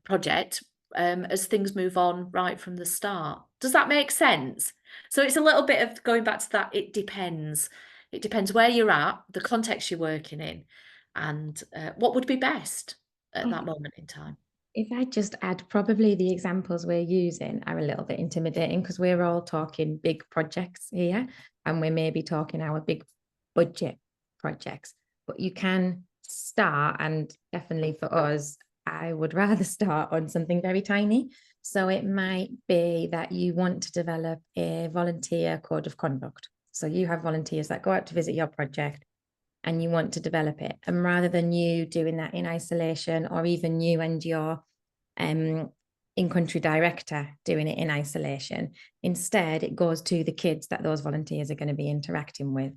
project as things move on right from the start. Does that make sense? So it's a little bit of going back to that. It depends. It depends where you're at, the context you're working in, and what would be best at that moment in time. If I just add, probably the examples we're using are a little bit intimidating because we're all talking big projects here, and we're maybe talking our big budget projects. But you can start, and definitely for us, I would rather start on something very tiny. So it might be that you want to develop a volunteer code of conduct. So you have volunteers that go out to visit your project, and you want to develop it. And rather than you doing that in isolation, or even you and your in-country director doing it in isolation, instead it goes to the kids that those volunteers are going to be interacting with.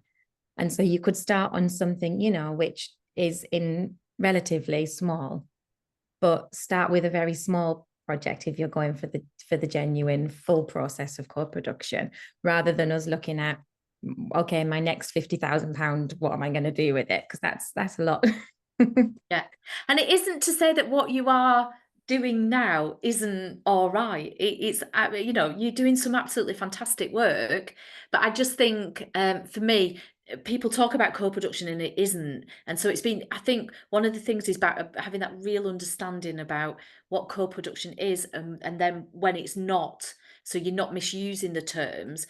And so you could start on something, you know, which is in relatively small, but start with a very small project if you're going for the genuine full process of co-production, rather than us looking at, okay, my next £50,000, what am I going to do with it? Because that's a lot. Yeah. And it isn't to say that what you are doing now isn't all right. It's you know, you're doing some absolutely fantastic work, but I just think for me, people talk about co-production and it isn't. And so it's been, I think one of the things is about having that real understanding about what co-production is, and then when it's not, so you're not misusing the terms,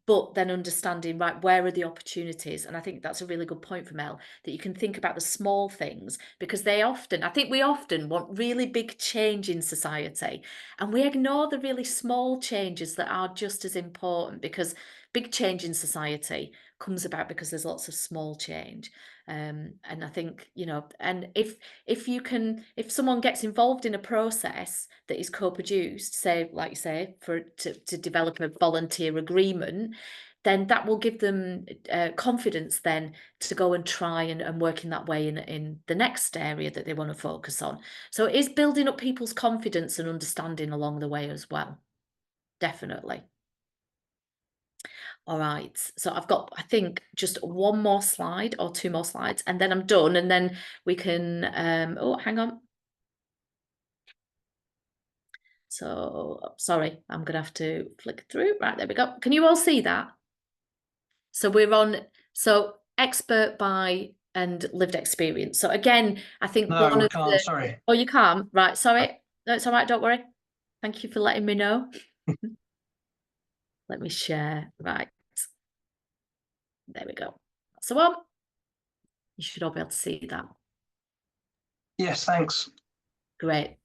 but then understanding, right, where are the opportunities? And I think that's a really good point from Elle, that you can think about the small things, because I think we often want really big change in society, and we ignore the really small changes that are just as important, because big change in society comes about because there's lots of small change. And I think, you know, and if someone gets involved in a process that is co-produced, say, like you say, to develop a volunteer agreement, then that will give them confidence then to go and try and work in that way in the next area that they want to focus on. So it is building up people's confidence and understanding along the way as well. Definitely. All right, so I've got, I think, just one more slide or two more slides, and then I'm done, and then we can, oh, hang on. So, sorry, I'm gonna have to flick through. Right, there we go. Can you all see that? So we're on, so expert by and lived experience. So again, I think No, one we of can't, the, sorry. oh, you can't, right, sorry. No, it's all right, don't worry. Thank you for letting me know. Let me share, right. There we go. That's the one. You should all be able to see that. Yes, thanks. Great.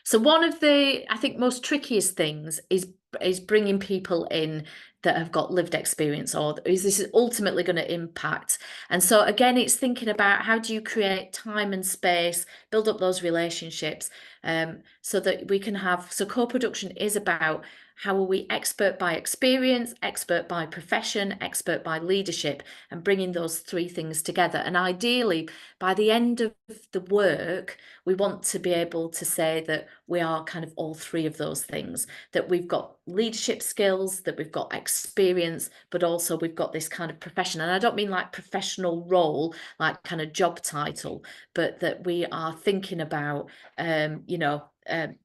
So one of the, I think, most trickiest things is bringing people in that have got lived experience, or is this ultimately going to impact? And so again, it's thinking about how do you create time and space, build up those relationships, so that we can have, so co-production is about how are we expert by experience, expert by profession, expert by leadership, and bringing those three things together. And ideally, by the end of the work, we want to be able to say that we are kind of all three of those things, that we've got leadership skills, that we've got experience, but also we've got this kind of profession. And I don't mean like professional role, like kind of job title, but that we are thinking about, you know,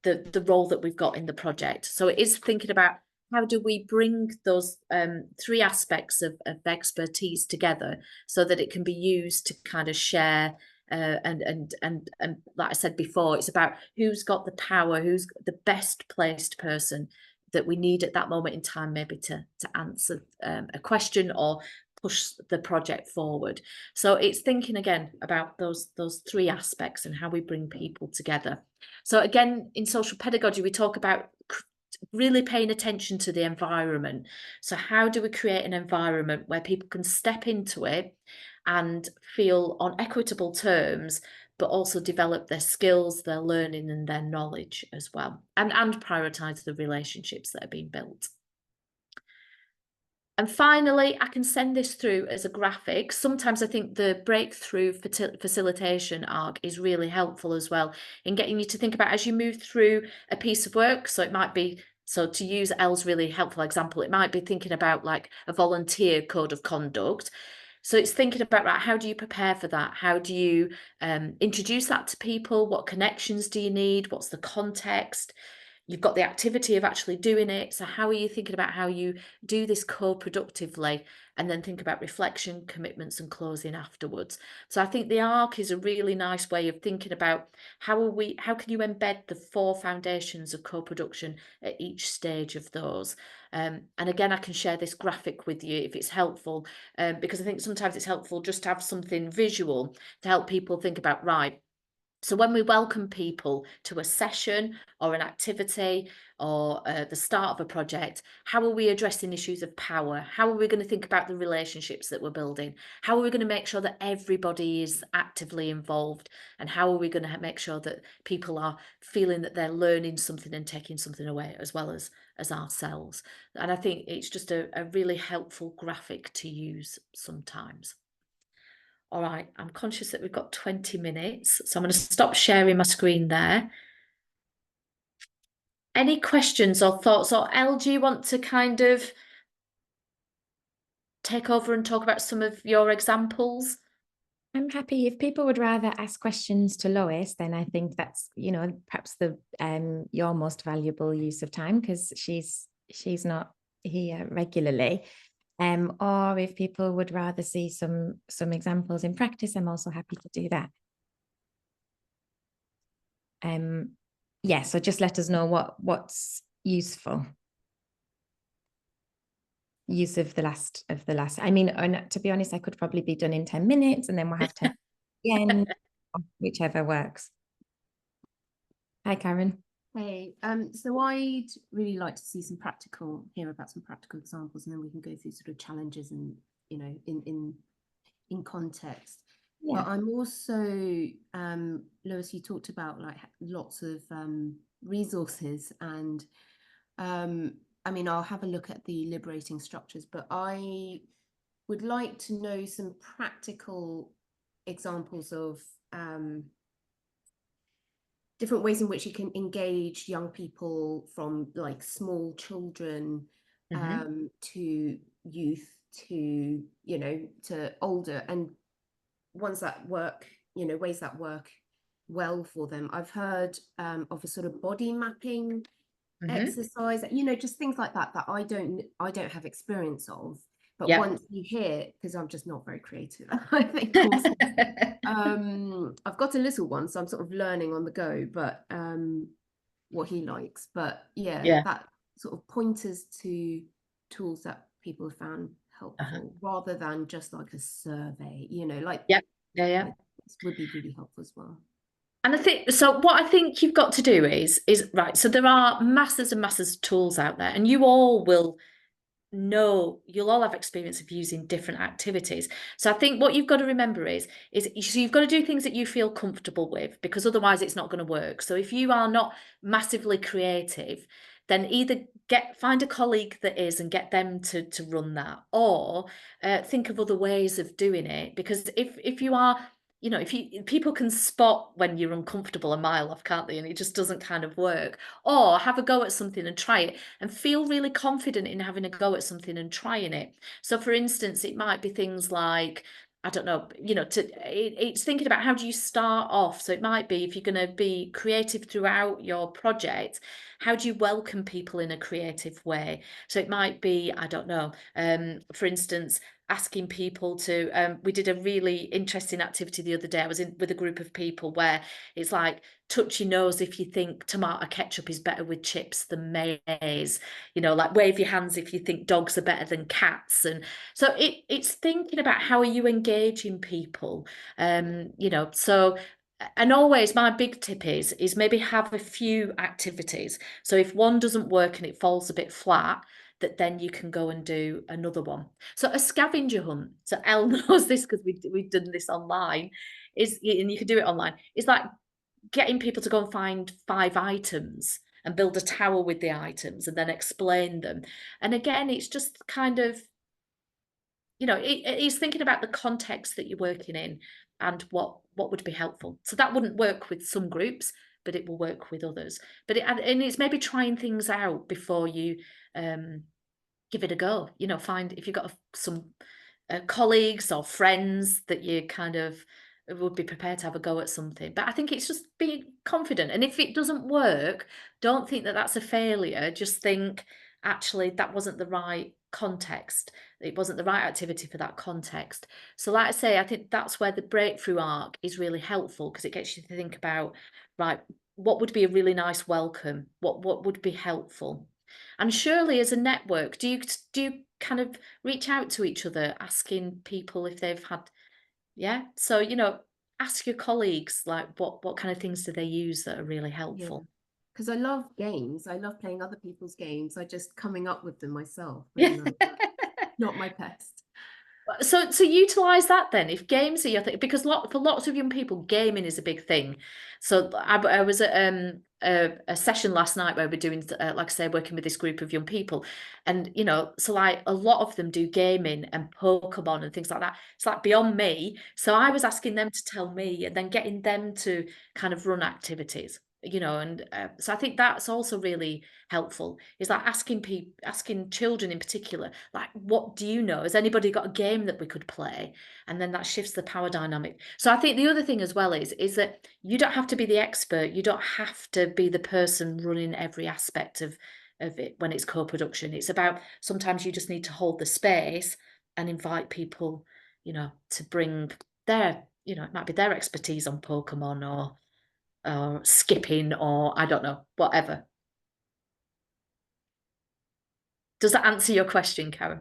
the role that we've got in the project. So it is thinking about how do we bring those three aspects of expertise together so that it can be used to kind of share. And like I said before, it's about who's got the power, who's the best placed person that we need at that moment in time, maybe to answer a question or push the project forward. So it's thinking again about those three aspects and how we bring people together. So again, in social pedagogy, we talk about really paying attention to the environment. So how do we create an environment where people can step into it and feel on equitable terms, but also develop their skills, their learning and their knowledge as well, and prioritise the relationships that are being built. And finally, I can send this through as a graphic. Sometimes I think the breakthrough facilitation arc is really helpful as well in getting you to think about as you move through a piece of work. So it might be, so to use Elle's really helpful example, it might be thinking about like a volunteer code of conduct. So it's thinking about, right, how do you prepare for that? How do you introduce that to people? What connections do you need? What's the context? You've got the activity of actually doing it. So how are you thinking about how you do this co-productively, and then think about reflection, commitments and closing afterwards. So I think the arc is a really nice way of thinking about how can you embed the four foundations of co-production at each stage of those. And again, I can share this graphic with you if it's helpful, because I think sometimes it's helpful just to have something visual to help people think about, right, so when we welcome people to a session or an activity or the start of a project, how are we addressing issues of power? How are we going to think about the relationships that we're building? How are we going to make sure that everybody is actively involved? And how are we going to make sure that people are feeling that they're learning something and taking something away, as well as ourselves? And I think it's just a really helpful graphic to use sometimes. All right, I'm conscious that we've got 20 minutes, so I'm going to stop sharing my screen there. Any questions or thoughts? Or Elle, do you want to kind of take over and talk about some of your examples? I'm happy. If people would rather ask questions to Lois, then I think that's, you know, perhaps the your most valuable use of time, because she's not here regularly. Or if people would rather see some examples in practice, I'm also happy to do that. Yeah, so just let us know what's useful. Use of the last. I mean, and to be honest, I could probably be done in 10 minutes, and then we'll have 10 again, whichever works. Hi, Karen. Hey, so I'd really like to see hear about some practical examples, and then we can go through sort of challenges and, you know, in context. Yeah. But I'm also, Lewis, you talked about like lots of resources, and I mean, I'll have a look at the liberating structures, but I would like to know some practical examples of different ways in which you can engage young people, from like small children to youth, to, you know, to older, and ones that work, you know, ways that work well for them. I've heard of a sort of body mapping exercise, you know, just things like that I don't have experience of, but once you hear, because I'm just not very creative, I think also, I've got a little one, so I'm sort of learning on the go, but what he likes, but that sort of pointers to tools that people have found helpful, rather than just like a survey, you know, like would be really helpful as well. And I think, so what I think you've got to do is right, so there are masses and masses of tools out there, and you all will know, you'll all have experience of using different activities. So I think what you've got to remember is so you've got to do things that you feel comfortable with, because otherwise it's not going to work. So if you are not massively creative, then either find a colleague that is and get them to run that, or think of other ways of doing it. Because if you are, you know, people can spot when you're uncomfortable a mile off, can't they? And it just doesn't kind of work. Or have a go at something and try it, and feel really confident in having a go at something and trying it. So for instance, it might be things like, I don't know, you know, it's thinking about how do you start off. So it might be, if you're going to be creative throughout your project, how do you welcome people in a creative way? So it might be, I don't know, for instance, asking people to, we did a really interesting activity the other day. I was with a group of people where it's like, touch your nose if you think tomato ketchup is better with chips than mayonnaise, you know, like wave your hands if you think dogs are better than cats. And so it's thinking about how are you engaging people, you know. So, and always my big tip is maybe have a few activities. So if one doesn't work and it falls a bit flat, that then you can go and do another one. So a scavenger hunt, so Elle knows this because we've done this online, and you can do it online, it's like getting people to go and find 5 items and build a tower with the items and then explain them. And again, it's just kind of, you know, it's thinking about the context that you're working in and what would be helpful. So that wouldn't work with some groups, but it will work with others. But and it's maybe trying things out before you give it a go. You know, find if you've got some colleagues or friends that you kind of would be prepared to have a go at something. But I think it's just being confident. And if it doesn't work, don't think that that's a failure. Just think, actually, that wasn't the right context. It wasn't the right activity for that context. So like I say, I think that's where the breakthrough arc is really helpful, because it gets you to think about, right, what would be a really nice welcome? What would be helpful? And surely as a network, do you kind of reach out to each other, asking people if they've had, so, you know, ask your colleagues, like, what kind of things do they use that are really helpful? Because I love games. I love playing other people's games. I just coming up with them myself. Really not my best. So utilize that then. If games are your thing, because for lots of young people, gaming is a big thing. So I was at a session last night where we're doing, like I say, working with this group of young people, and you know, so like a lot of them do gaming and Pokemon and things like that. It's like beyond me. So I was asking them to tell me, and then getting them to kind of run activities. You know, and so I think that's also really helpful. Is like asking children in particular, like, what do you know? Has anybody got a game that we could play? And then that shifts the power dynamic. So I think the other thing as well is that you don't have to be the expert. You don't have to be the person running every aspect of of it when it's co-production. It's about sometimes you just need to hold the space and invite people, you know, to bring their, you know, it might be their expertise on Pokemon or skipping or I don't know, whatever. Does that answer your question, Karen?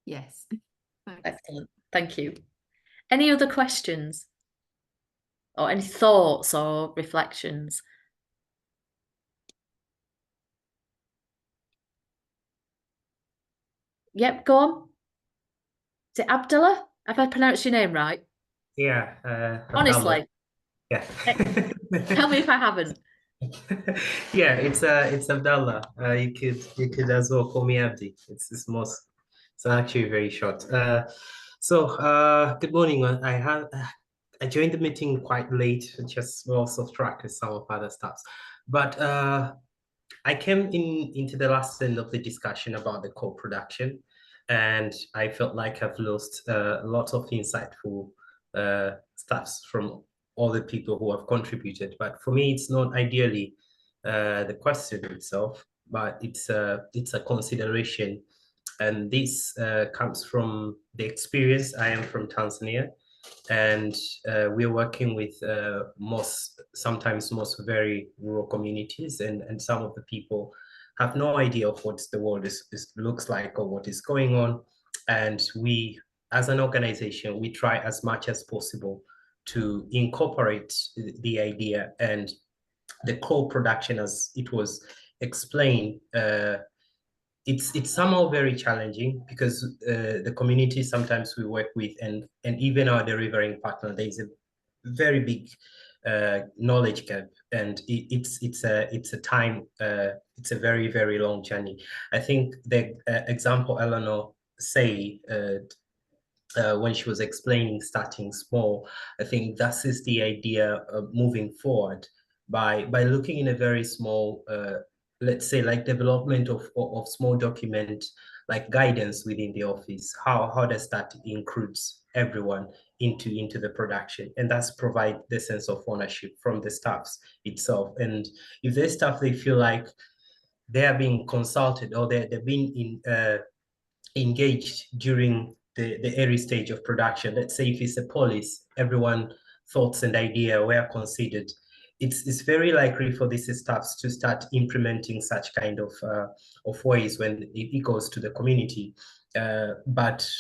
Yes. Thanks. Excellent. Thank you. Any other questions? Or any thoughts or reflections? Yep, go on. Is it Abdullah? Have I pronounced your name right? Yeah. Honestly. Yeah. Tell me if I haven't. Yeah, it's Abdallah. You could as well call me Abdi. It's actually very short. Good morning. I joined the meeting quite late, just lost of track with some of other stuff. But I came into the last end of the discussion about the co-production, and I felt like I've lost a lot of insightful stuff from all the people who have contributed. But for me, it's not ideally the question itself, but it's a consideration. And this comes from the experience. I am from Tanzania, and we're working with sometimes most very rural communities, and some of the people have no idea of what the world looks like or what is going on. And we, as an organization, we try as much as possible to incorporate the idea and the co-production, as it was explained. It's somehow very challenging because the community sometimes we work with and even our delivering partner, there is a very big knowledge gap, and it's a very, very long journey. I think the example Eleanor say when she was explaining starting small, I think that is the idea of moving forward by looking in a very small let's say like development of small document, like guidance within the office. How does that includes everyone into the production, and that's provide the sense of ownership from the staffs itself. And if the staff, they feel like they are being consulted or they're being engaged during the early stage of production, let's say if it's a police, everyone thoughts and idea were considered, it's very likely for these staffs to start implementing such kind of ways when it goes to the community. But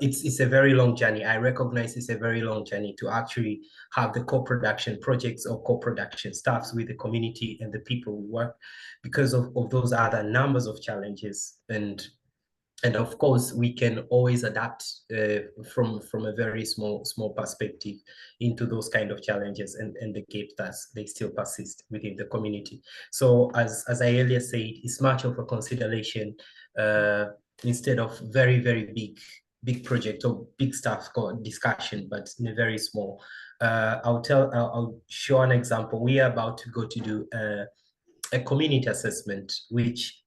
it's a very long journey. I recognize it's a very long journey to actually have the co-production projects or co-production staffs with the community and the people who work, because of those other numbers of challenges. And of course, we can always adapt from a very small perspective into those kind of challenges and the gaps that they still persist within the community. So as I earlier said, it's much of a consideration instead of very, very big project or big stuff discussion, but in a very small. I'll show an example. We are about to go to do a community assessment, which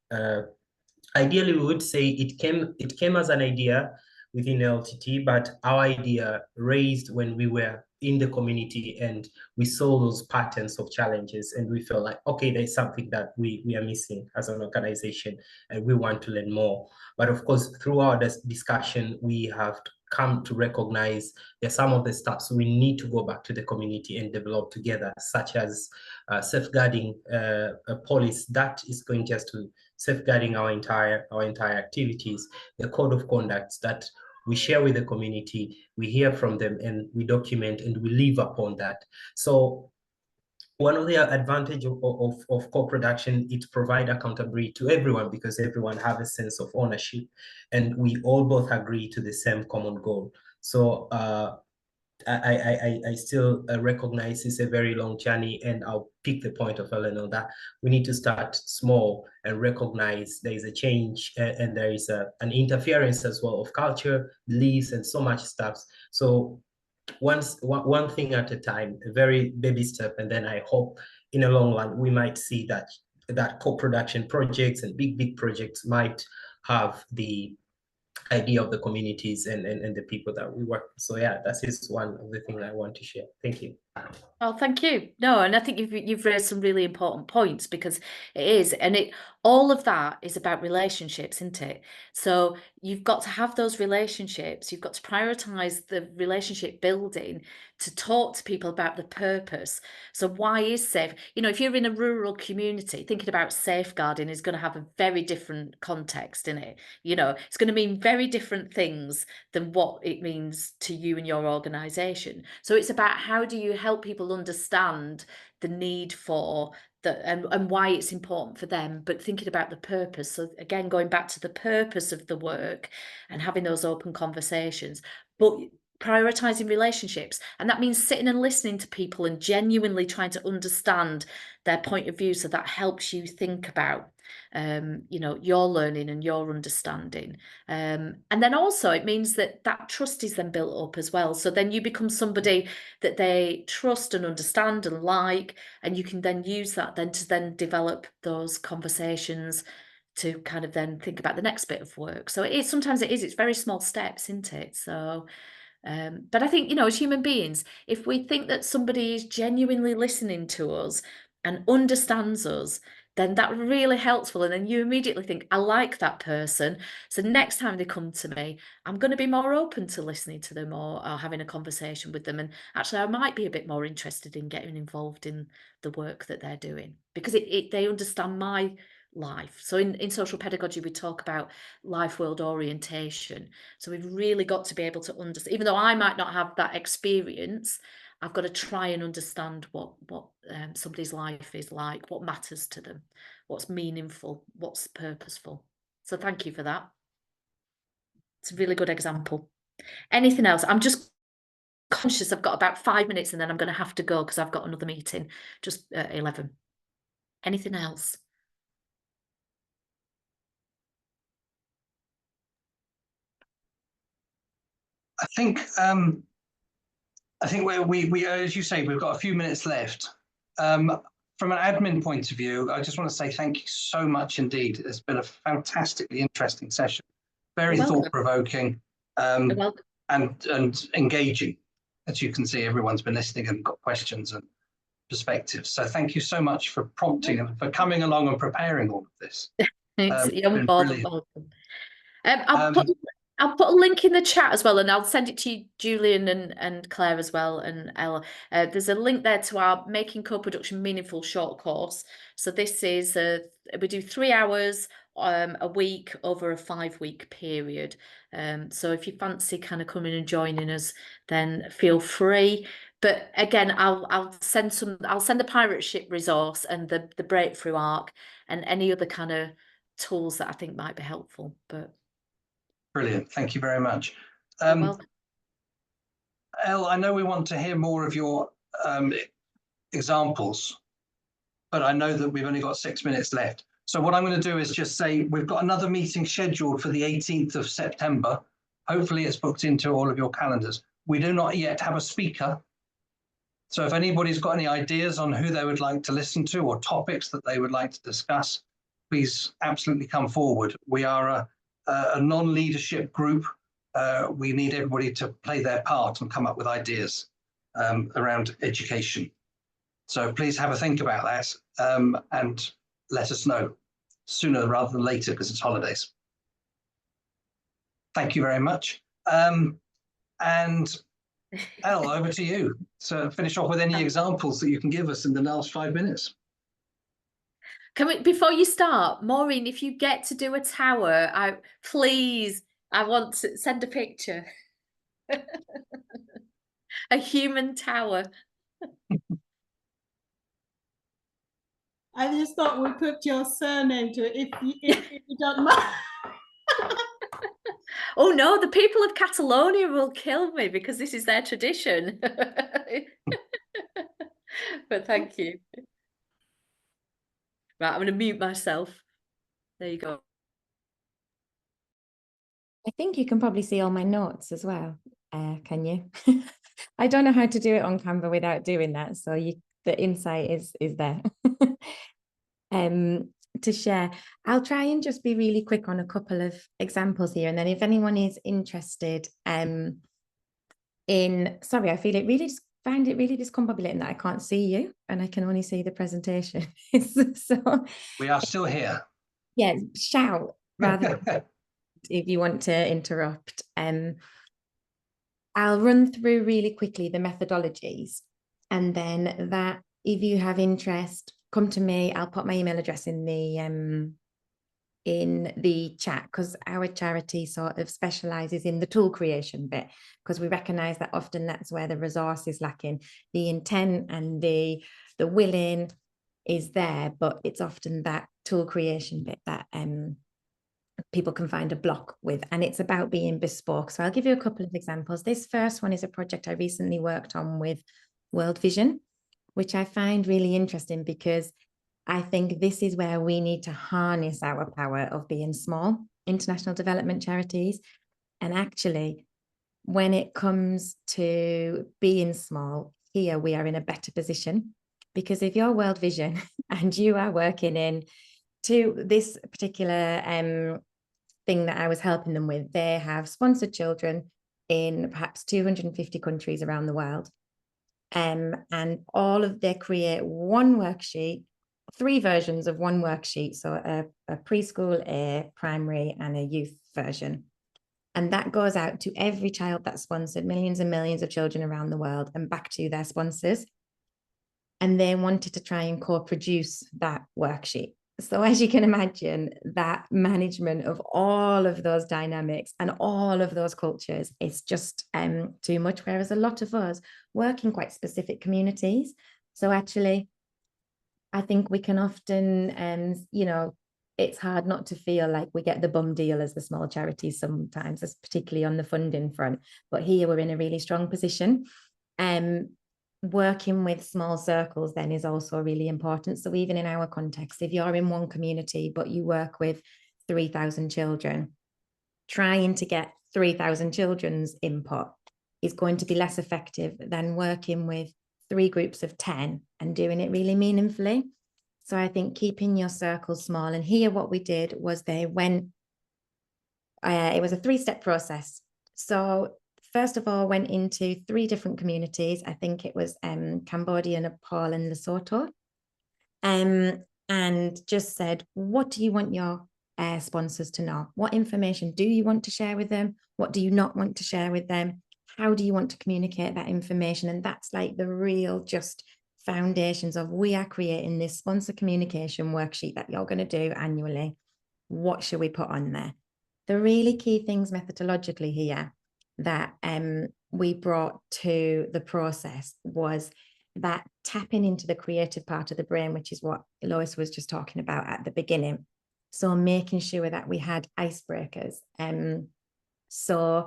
ideally, we would say it came as an idea within LTT, but our idea raised when we were in the community and we saw those patterns of challenges, and we felt like, okay, there's something that we are missing as an organization, and we want to learn more. But of course, throughout this discussion, we have come to recognize that some of the steps we need to go back to the community and develop together, such as safeguarding a policy that is going just to safeguarding our entire activities, the code of conduct that we share with the community, we hear from them, and we document and we live upon that. So one of the advantages of co-production, it provides accountability to everyone, because everyone have a sense of ownership and we all both agree to the same common goal. So I still recognize it's a very long journey, and I'll pick the point of Eleanor that we need to start small and recognize there is a change and there is an interference as well of culture, beliefs, and so much stuff. So one thing at a time, a very baby step, and then I hope in a long run we might see that co-production projects and big projects might have the idea of the communities and the people that we work with. So yeah, that is one of the things I want to share. Thank you. Oh, thank you. No, and I think you've raised some really important points, because it is, and all of that is about relationships, isn't it? So you've got to have those relationships. You've got to prioritize the relationship building, to talk to people about the purpose. So why is safe? You know, if you're in a rural community, thinking about safeguarding is going to have a very different context in it. You know, it's going to mean very different things than what it means to you and your organization. So it's about, how do you help people understand the need for and why it's important for them, but thinking about the purpose. So again, going back to the purpose of the work and having those open conversations, but prioritizing relationships. And that means sitting and listening to people and genuinely trying to understand their point of view. So that helps you think about you know, your learning and your understanding. And then also it means that trust is then built up as well. So then you become somebody that they trust and understand and like, and you can then use that then to then develop those conversations to kind of then think about the next bit of work. So sometimes it's very small steps, isn't it? So but I think, you know, as human beings, if we think that somebody is genuinely listening to us and understands us, then that really helpful. And then you immediately think, I like that person. So next time they come to me, I'm going to be more open to listening to them, or having a conversation with them. And actually, I might be a bit more interested in getting involved in the work that they're doing, because they understand my life. So in social pedagogy, we talk about life world orientation. So we've really got to be able to understand, even though I might not have that experience, I've got to try and understand what somebody's life is like, what matters to them, what's meaningful, what's purposeful. So thank you for that. It's a really good example. Anything else? I'm just conscious I've got about 5 minutes and then I'm going to have to go because I've got another meeting just at 11. Anything else? I think we as you say, we've got a few minutes left. From an admin point of view, I just want to say thank you so much indeed. It's been a fantastically interesting session, very thought-provoking, and engaging. As you can see, everyone's been listening and got questions and perspectives. So thank you so much for prompting and for coming along and preparing all of this. You're more than welcome. I'll put a link in the chat as well, and I'll send it to you, Julian and Claire as well, and Ella. There's a link there to our Making Co-Production Meaningful short course. So this is we do 3 hours a week over a 5-week period. So if you fancy kind of coming and joining us, then feel free. But again, I'll send the pirate ship resource and the breakthrough arc and any other kind of tools that I think might be helpful. But brilliant, thank you very much. You're welcome. Elle, I know we want to hear more of your examples, but I know that we've only got 6 minutes left. So what I'm going to do is just say we've got another meeting scheduled for the 18th of September. Hopefully it's booked into all of your calendars. We do not yet have a speaker. So if anybody's got any ideas on who they would like to listen to or topics that they would like to discuss, please absolutely come forward. We are a non-leadership group. We need everybody to play their part and come up with ideas around education. So please have a think about that and let us know sooner rather than later, because it's holidays. Thank you very much. And Elle, over to you. So finish off with any examples that you can give us in the last 5 minutes. Can we, before you start, Maureen, if you get to do a tower, please, I want to send a picture. A human tower. I just thought we put your surname to it, if you don't mind. Oh no, the people of Catalonia will kill me because this is their tradition. But thank you. Right, I'm going to mute myself. There you go. I think you can probably see all my notes as well. Can you? I don't know how to do it on Canva without doing that. So the insight is there. to share. I'll try and just be really quick on a couple of examples here, and then if anyone is interested sorry, I find it really discombobulating that I can't see you and I can only see the presentation. So We are still here. yeah, shout rather than if you want to interrupt. I'll run through really quickly the methodologies, and then that if you have interest, come to me. I'll put my email address in the chat, because our charity sort of specializes in the tool creation bit, because we recognize that often that's where the resource is lacking. The intent and the willing is there, but it's often that tool creation bit that people can find a block with, and it's about being bespoke. So I'll give you a couple of examples. This first one is a project I recently worked on with World Vision, which I find really interesting, because I think this is where we need to harness our power of being small international development charities. And actually, when it comes to being small, here we are in a better position, because if you're World Vision and you are working in this particular thing that I was helping them with, they have sponsored children in perhaps 250 countries around the world. And they create one worksheet, 3 versions of one worksheet. So a preschool, a primary, and a youth version. And that goes out to every child that's sponsored, millions and millions of children around the world, and back to their sponsors. And they wanted to try and co-produce that worksheet. So as you can imagine, that management of all of those dynamics and all of those cultures is just too much. Whereas a lot of us work in quite specific communities. So actually, I think we can often, it's hard not to feel like we get the bum deal as the small charities sometimes, particularly on the funding front. But here we're in a really strong position. Working with small circles then is also really important. So even in our context, if you're in one community, but you work with 3,000 children, trying to get 3,000 children's input is going to be less effective than working with 3 groups of 10 and doing it really meaningfully. So I think keeping your circle small. And here what we did was it was a 3-step process. So first of all, went into 3 different communities. I think it was Cambodia, Nepal, and Lesotho. And just said, what do you want your sponsors to know? What information do you want to share with them? What do you not want to share with them? How do you want to communicate that information? And that's like the real just foundations of, we are creating this sponsor communication worksheet that you're going to do annually. What should we put on there? The really key things methodologically here that we brought to the process was that tapping into the creative part of the brain, which is what Lois was just talking about at the beginning. So making sure that we had icebreakers. So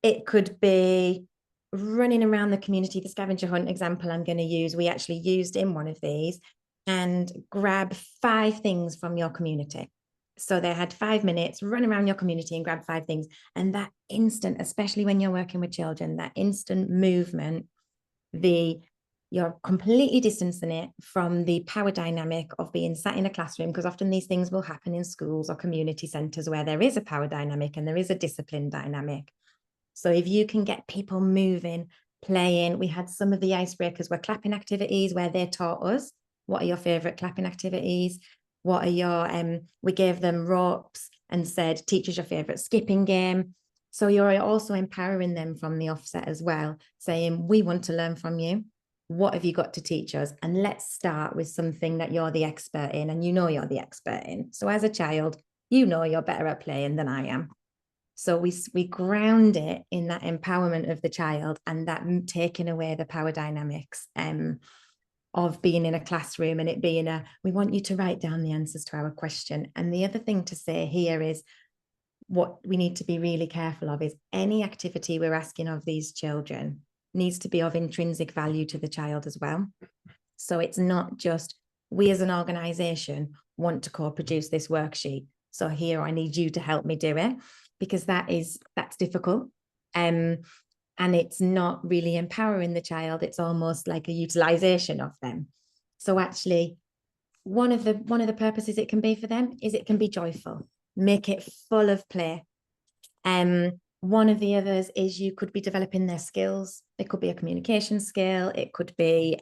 it could be running around the community. The scavenger hunt example I'm going to use, we actually used in one of these, and grab 5 things from your community. So they had 5 minutes, run around your community and grab 5 things. And that instant, especially when you're working with children, that instant movement, you're completely distancing it from the power dynamic of being sat in a classroom, because often these things will happen in schools or community centres where there is a power dynamic and there is a discipline dynamic. So if you can get people moving, playing, we had some of the icebreakers were clapping activities where they taught us, what are your favourite clapping activities? What are your, we gave them ropes and said, teach us your favourite skipping game. So you're also empowering them from the offset as well, saying, we want to learn from you. What have you got to teach us? And let's start with something that you're the expert in and you know you're the expert in. So as a child, you know you're better at playing than I am. So we ground it in that empowerment of the child and that taking away the power dynamics of being in a classroom and it being we want you to write down the answers to our question. And the other thing to say here is what we need to be really careful of is any activity we're asking of these children needs to be of intrinsic value to the child as well. So it's not just we as an organization want to co-produce this worksheet. So here, I need you to help me do it, because that's difficult. And it's not really empowering the child. It's almost like a utilization of them. So actually, one of the purposes it can be for them is it can be joyful, make it full of play. One of the others is you could be developing their skills. It could be a communication skill. It could be,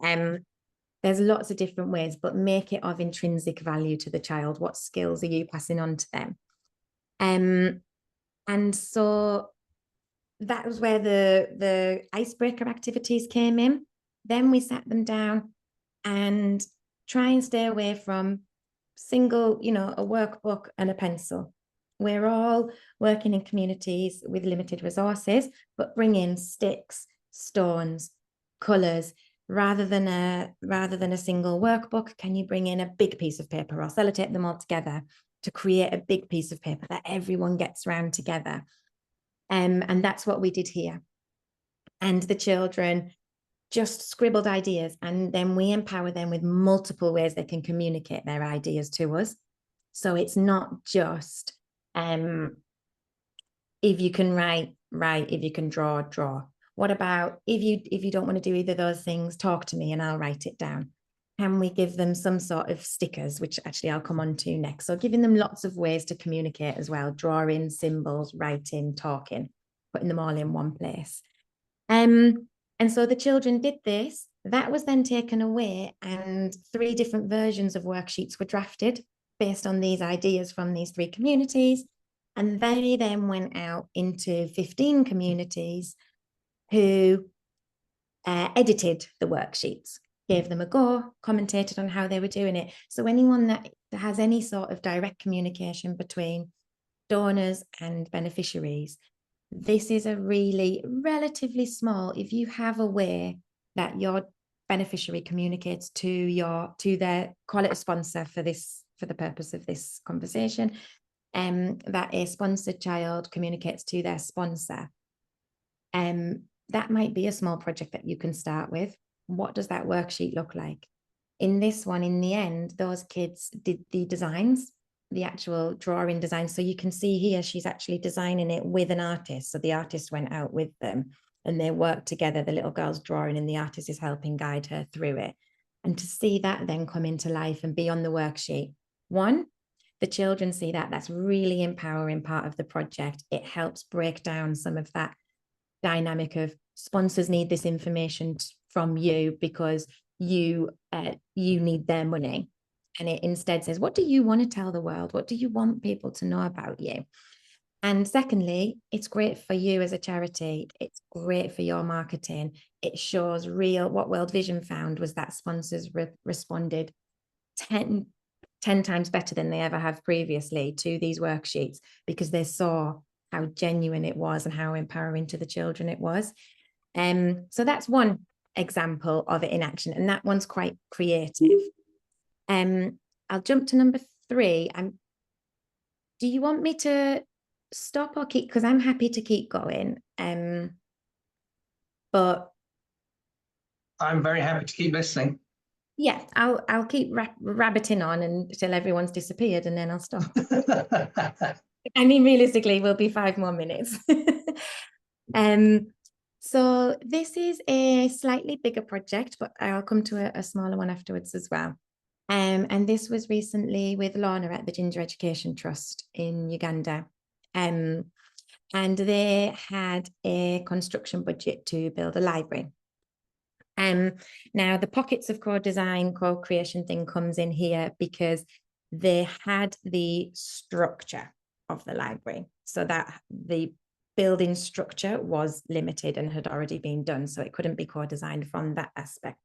there's lots of different ways, but make it of intrinsic value to the child. What skills are you passing on to them? And so that was where the icebreaker activities came in. Then we sat them down and try and stay away from single, a workbook and a pencil. We're all working in communities with limited resources, but bring in sticks, stones, colours. Rather than a single workbook, can you bring in a big piece of paper or sellotape them all together to create a big piece of paper that everyone gets around together? And that's what we did here. And the children just scribbled ideas, and then we empower them with multiple ways they can communicate their ideas to us. So it's not just if you can write, if you can draw. What about if you don't want to do either of those things, talk to me and I'll write it down. Can we give them some sort of stickers, which actually I'll come on to next. So giving them lots of ways to communicate as well, drawing, symbols, writing, talking, putting them all in one place. And so the children did this. That was then taken away, and 3 different versions of worksheets were drafted based on these ideas from these 3 communities. And they then went out into 15 communities who edited the worksheets, gave them a go, commentated on how they were doing it. So anyone that has any sort of direct communication between donors and beneficiaries, this is a really relatively small, if you have a way that your beneficiary communicates to their, call it a sponsor for the purpose of this conversation, that a sponsored child communicates to their sponsor. That might be a small project that you can start with. What does that worksheet look like? In this one, in the end, those kids did the designs, the actual drawing design. So you can see here, she's actually designing it with an artist. So the artist went out with them and they worked together. The little girl's drawing and the artist is helping guide her through it. And to see that then come into life and be on the worksheet. One, the children see that. That's really empowering part of the project. It helps break down some of that dynamic of sponsors need this information from you because you need their money. And it instead says, what do you want to tell the world? What do you want people to know about you? And secondly, it's great for you as a charity. It's great for your marketing. It shows what World Vision found was that sponsors responded 10 times better than they ever have previously to these worksheets because they saw how genuine it was and how empowering to the children it was. So that's one example of it in action, and that one's quite creative. I'll jump to number 3. Do you want me to stop or keep? Because I'm happy to keep going. But I'm very happy to keep listening. Yeah, I'll keep rabbiting on until everyone's disappeared, and then I'll stop. I mean, realistically, we'll be 5 more minutes. So this is a slightly bigger project, but I'll come to a smaller one afterwards as well. And this was recently with Lorna at the Ginger Education Trust in Uganda. And they had a construction budget to build a library. Now the pockets of co-design, co-creation thing comes in here because they had the structure of the library, so that the building structure was limited and had already been done, so it couldn't be co-designed from that aspect.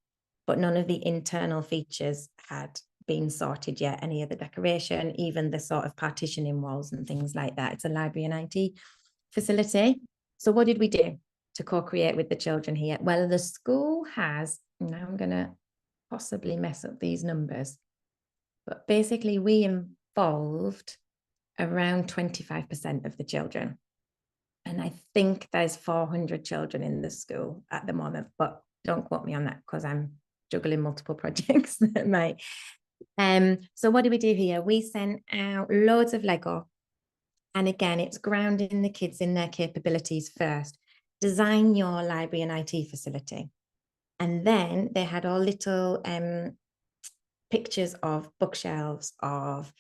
But none of the internal features had been sorted yet, any of the decoration, even the sort of partitioning walls and things like that. It's a library and IT facility. So what did we do to co-create with the children here? Well, the school has, now I'm going to possibly mess up these numbers, but basically we involved around 25% of the children. And I think there's 400 children in the school at the moment, but don't quote me on that because I'm juggling multiple projects that might. So what do we do here? We sent out loads of Lego. And again, it's grounding the kids in their capabilities first. Design your library and IT facility. And then they had all little pictures of bookshelves, of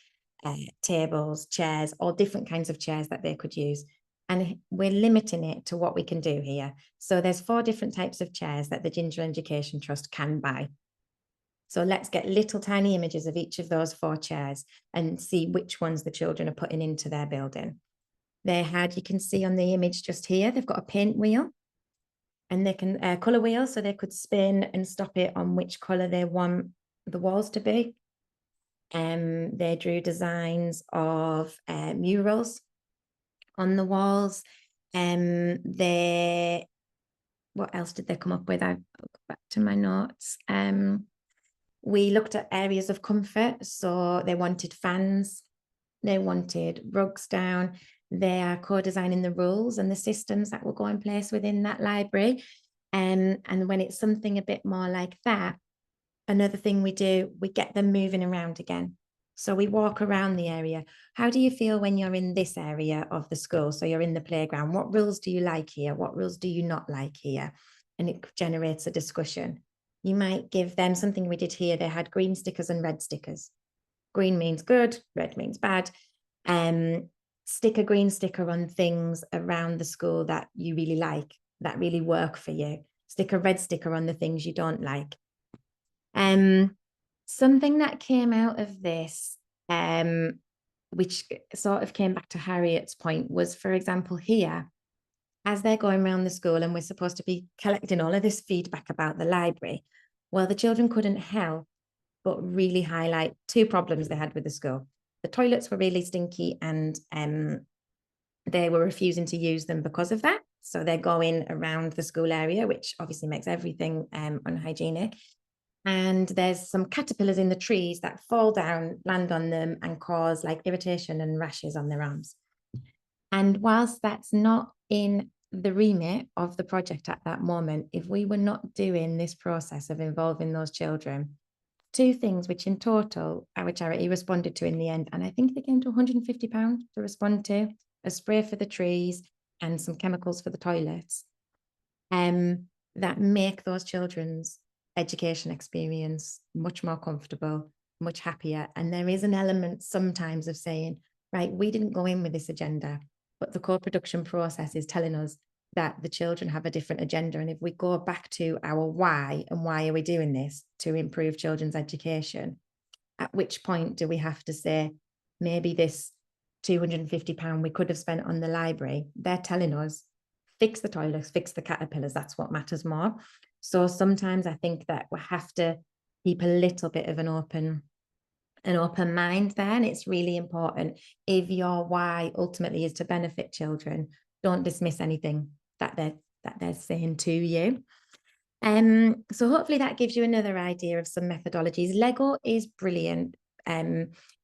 tables, chairs, all different kinds of chairs that they could use. And we're limiting it to what we can do here. So there's 4 different types of chairs that the Ginger Education Trust can buy. So let's get little tiny images of each of those 4 chairs and see which ones the children are putting into their building. They had, you can see on the image just here, they've got a paint wheel and they can colour wheel, so they could spin and stop it on which colour they want the walls to be. They drew designs of murals on the walls. What else did they come up with? I'll go back to my notes. We looked at areas of comfort. So they wanted fans, they wanted rugs down. They are co-designing the rules and the systems that will go in place within that library. And when it's something a bit more like that, another thing we do, we get them moving around again. So we walk around the area. How do you feel when you're in this area of the school? So you're in the playground. What rules do you like here? What rules do you not like here? And it generates a discussion. You might give them something we did here. They had green stickers and red stickers. Green means good, red means bad. Stick a green sticker on things around the school that you really like, that really work for you. Stick a red sticker on the things you don't like. Something that came out of this, which sort of came back to Harriet's point, was, for example, here, as they're going around the school and we're supposed to be collecting all of this feedback about the library, well, the children couldn't help but really highlight 2 problems they had with the school. The toilets were really stinky and they were refusing to use them because of that. So they're going around the school area, which obviously makes everything unhygienic. And there's some caterpillars in the trees that fall down, land on them and cause like irritation and rashes on their arms. And whilst that's not in the remit of the project at that moment, if we were not doing this process of involving those children, 2 things which in total our charity responded to in the end, and I think they came to £150 to respond to, a spray for the trees and some chemicals for the toilets, that make those children's education experience much more comfortable, much happier. And there is an element sometimes of saying, right, we didn't go in with this agenda, but the co-production process is telling us that the children have a different agenda. And if we go back to our why, and why are we doing this? To improve children's education. At which point do we have to say, maybe this £250 we could have spent on the library, they're telling us, fix the toilets, fix the caterpillars, that's what matters more. So sometimes I think that we have to keep a little bit of an open mind there. And it's really important, if your why ultimately is to benefit children, don't dismiss anything that they're saying to you. So hopefully that gives you another idea of some methodologies. Lego is brilliant.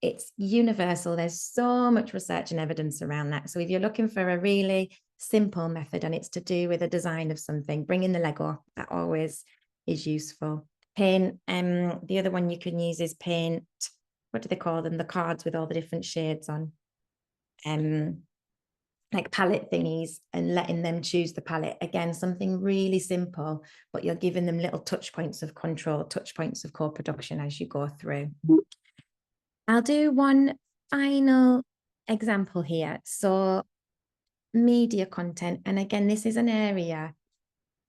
It's universal. There's so much research and evidence around that. So if you're looking for a really simple method and it's to do with a design of something, bring in the Lego. That always is useful. Paint. The other one you can use is paint. What do they call them? The cards with all the different shades on. Like palette thingies, and letting them choose the palette. Again, something really simple, but you're giving them little touch points of control, touch points of co-production as you go through. I'll do one final example here. So media content. And again, this is an area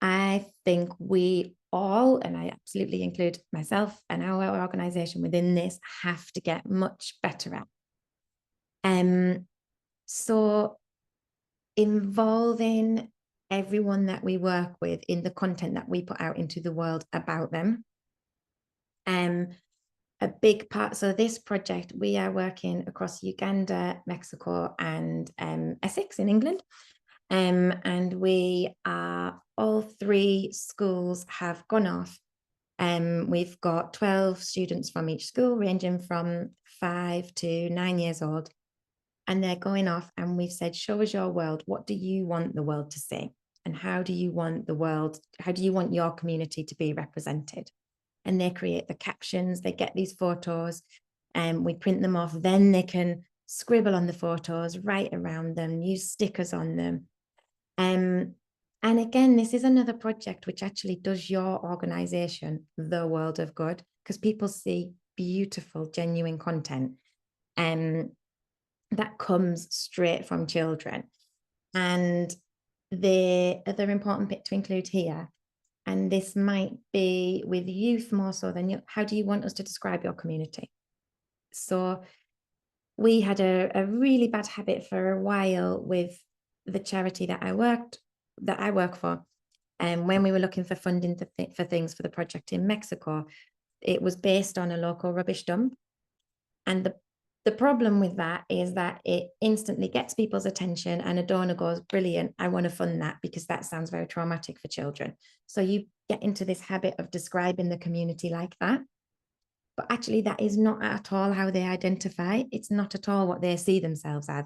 I think we all, and I absolutely include myself and our organisation within this, have to get much better at. So involving everyone that we work with in the content that we put out into the world about them. A big part, so this project, we are working across Uganda, Mexico and Essex in England. And we are, all 3 schools have gone off. We've got 12 students from each school, ranging from 5 to 9 years old. And they're going off and we've said, show us your world. What do you want the world to see? And how do you want the world, how do you want your community to be represented? And they create the captions, they get these photos and we print them off. Then they can scribble on the photos, write around them, use stickers on them. And again, this is another project which actually does your organisation the world of good, because people see beautiful, genuine content that comes straight from children. And the other important bit to include here, and this might be with youth more so than you, how do you want us to describe your community? So we had a really bad habit for a while with the charity that I work for. And when we were looking for funding for things for the project in Mexico, it was based on a local rubbish dump. And the problem with that is that it instantly gets people's attention, and a donor goes, brilliant, I want to fund that because that sounds very traumatic for children. So you get into this habit of describing the community like that. But actually, that is not at all how they identify. It's not at all what they see themselves as.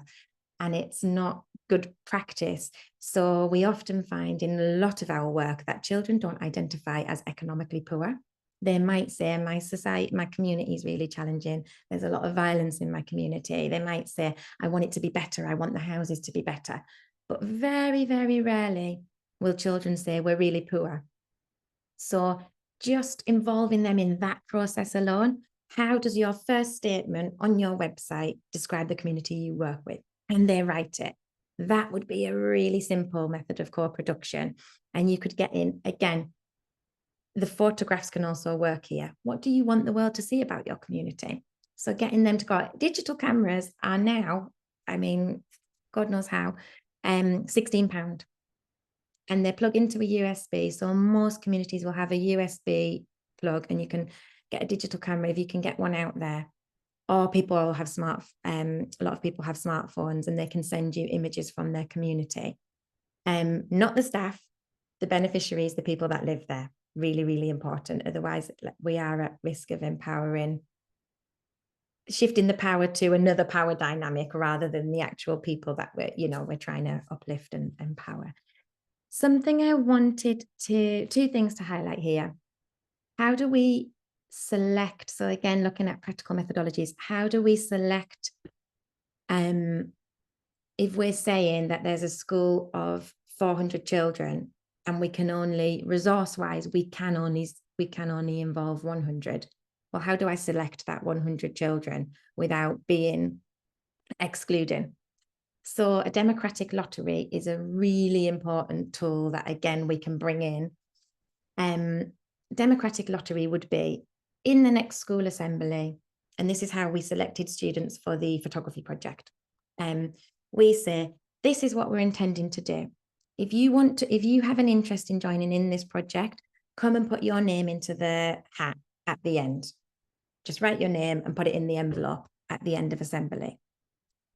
And it's not good practice. So we often find in a lot of our work that children don't identify as economically poor. They might say, my society, my community is really challenging. There's a lot of violence in my community. They might say, I want it to be better. I want the houses to be better. But very, very rarely will children say, we're really poor. So just involving them in that process alone, how does your first statement on your website describe the community you work with? And they write it. That would be a really simple method of co-production. And you could get in, again, the photographs can also work here. What do you want the world to see about your community? So getting them to go, digital cameras are now, I mean, God knows how, £16. And they plug into a USB. So most communities will have a USB plug, and you can get a digital camera if you can get one out there. Or people have a lot of people have smartphones, and they can send you images from their community. Not the staff, the beneficiaries, the people that live there. Really, really important. Otherwise, we are at risk of shifting the power to another power dynamic rather than the actual people that we're trying to uplift and empower. Something I wanted two things to highlight here. How do we select? So again, looking at practical methodologies, how do we select if we're saying that there's a school of 400 children and we can only, resource-wise, we can only involve 100. Well, how do I select that 100 children without being excluding? So a democratic lottery is a really important tool that, again, we can bring in. Democratic lottery would be in the next school assembly, and this is how we selected students for the photography project. We say, this is what we're intending to do. If you have an interest in joining in this project, come and put your name into the hat at the end. Just write your name and put it in the envelope at the end of assembly.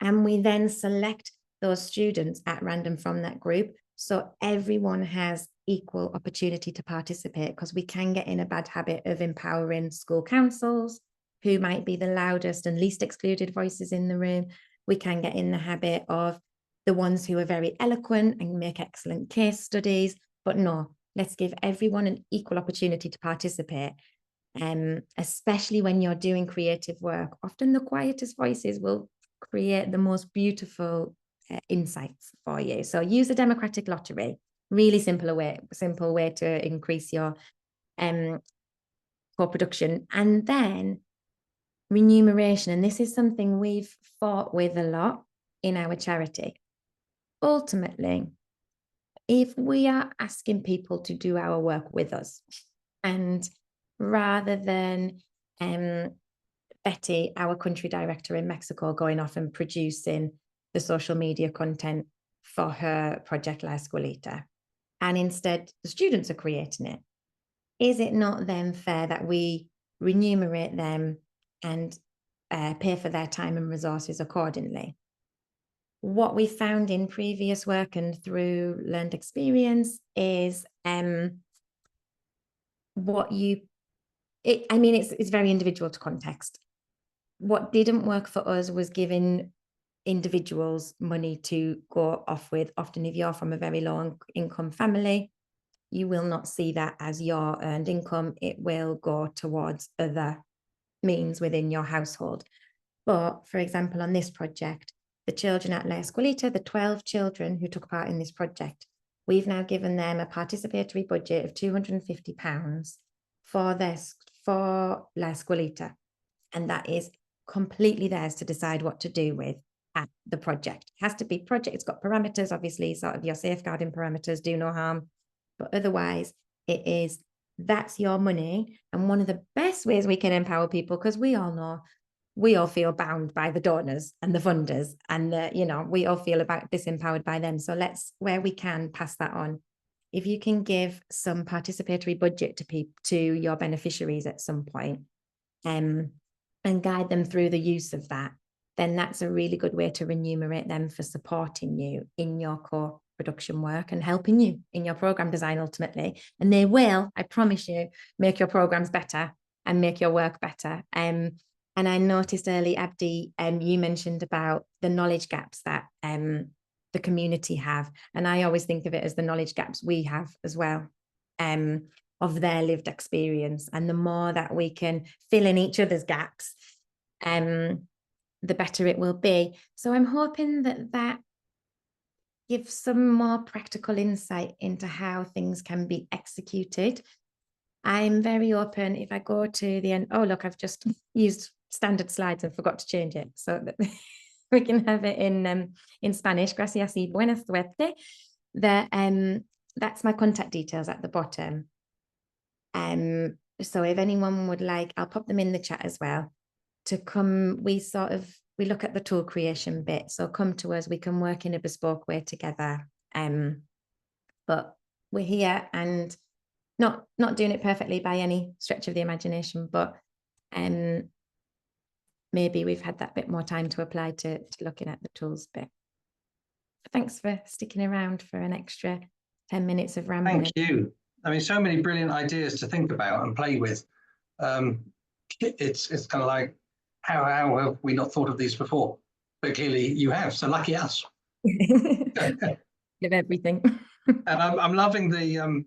And we then select those students at random from that group. So everyone has equal opportunity to participate, because we can get in a bad habit of empowering school councils, who might be the loudest and least excluded voices in the room. We can get in the habit of the ones who are very eloquent and make excellent case studies, but no, let's give everyone an equal opportunity to participate. Especially when you're doing creative work, often the quietest voices will create the most beautiful insights for you. So use a democratic lottery, really simple way to increase your co-production. And then remuneration, and this is something we've fought with a lot in our charity. Ultimately, if we are asking people to do our work with us, and rather than Betty, our country director in Mexico, going off and producing the social media content for her project La Escuelita, and instead the students are creating it, is it not then fair that we remunerate them and pay for their time and resources accordingly? What we found in previous work and through learned experience is it's very individual to context. What didn't work for us was giving individuals money to go off with. Often if you're from a very low income family, you will not see that as your earned income. It will go towards other means within your household. But for example, on this project, the children at La Escuelita, the 12 children who took part in this project, we've now given them a participatory budget of £250 for La Escuelita. And that is completely theirs to decide what to do with at the project. It has to be project, it's got parameters, obviously, sort of your safeguarding parameters, do no harm. But otherwise, it is, that's your money. And one of the best ways we can empower people, because we all know, we all feel bound by the donors and the funders, and we all feel about disempowered by them. So let's, where we can, pass that on. If you can give some participatory budget to your beneficiaries at some point, and guide them through the use of that, then that's a really good way to remunerate them for supporting you in your co-production work and helping you in your program design ultimately. And they will, I promise you, make your programs better and make your work better. And I noticed early, Abdi, you mentioned about the knowledge gaps that the community have. And I always think of it as the knowledge gaps we have as well, of their lived experience. And the more that we can fill in each other's gaps, the better it will be. So I'm hoping that gives some more practical insight into how things can be executed. I'm very open. If I go to the end, oh look, I've just used standard slides and forgot to change it so that we can have it in Spanish. Gracias y buena suerte. That's my contact details at the bottom. So if anyone would like, I'll pop them in the chat as well, to come. We look at the tool creation bit, so come to us, we can work in a bespoke way together. But we're here, and not doing it perfectly by any stretch of the imagination, but maybe we've had that bit more time to apply to looking at the tools bit. Thanks for sticking around for an extra 10 minutes of rambling. Thank you. I mean, so many brilliant ideas to think about and play with. It's kind of like, how have we not thought of these before? But clearly you have, so lucky us. Give everything. And I'm loving the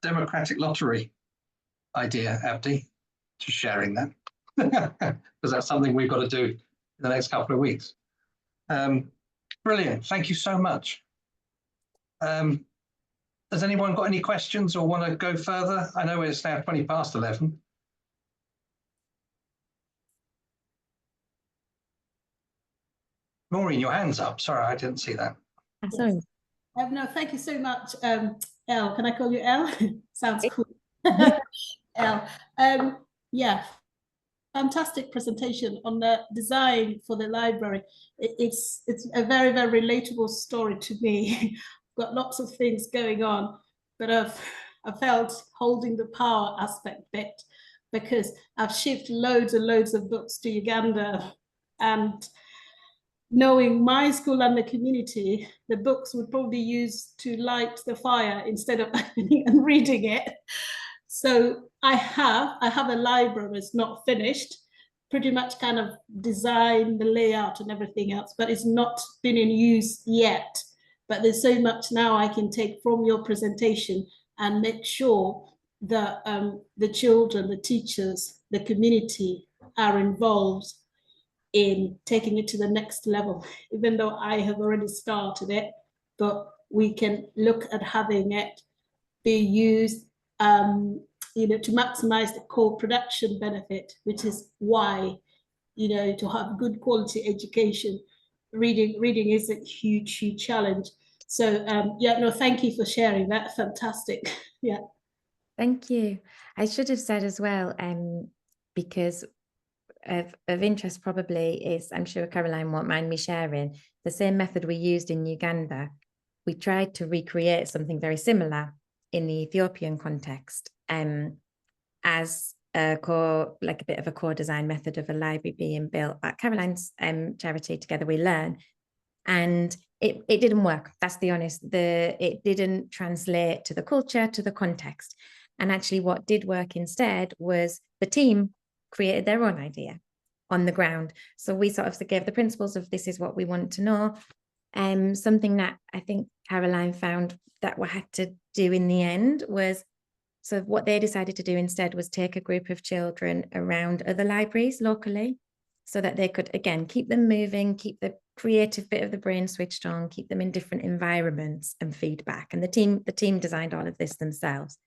democratic lottery idea, Abdi, just sharing that, because that's something we've got to do in the next couple of weeks. Brilliant, thank you so much. Has anyone got any questions or want to go further? I know it's now 20 past 11. Maureen, your hand's up. Sorry, I didn't see that. Sorry. No, thank you so much, Elle. Can I call you Elle? Sounds cool. Elle. Yeah, fantastic presentation on the design for the library. It's a very, very relatable story to me. Got lots of things going on, but I felt holding the power aspect bit, because I've shipped loads and loads of books to Uganda, and knowing my school and the community, the books would probably be used to light the fire instead of and reading it. So I have a library that's not finished, pretty much kind of designed the layout and everything else, but it's not been in use yet. But there's so much now I can take from your presentation and make sure that the children, the teachers, the community are involved in taking it to the next level, even though I have already started it, but we can look at having it be used to maximize the co-production benefit, which is why, to have good quality education, reading is a huge, huge challenge. So thank you for sharing that. Fantastic. Yeah. Thank you. I should have said as well, because of interest probably is, I'm sure Caroline won't mind me sharing, the same method we used in Uganda. We tried to recreate something very similar in the Ethiopian context, as a bit of a co-design method of a library being built at Caroline's charity, Together We Learn. And it didn't work. That's the honest. It didn't translate to the culture, to the context. And actually what did work instead was the team created their own idea on the ground. So we sort of gave the principles of this is what we want to know. Something that I think Caroline found that we had to do in the end was, so what they decided to do instead was take a group of children around other libraries locally, so that they could, again, keep them moving, keep the creative bit of the brain switched on, keep them in different environments and feedback. And the team designed all of this themselves.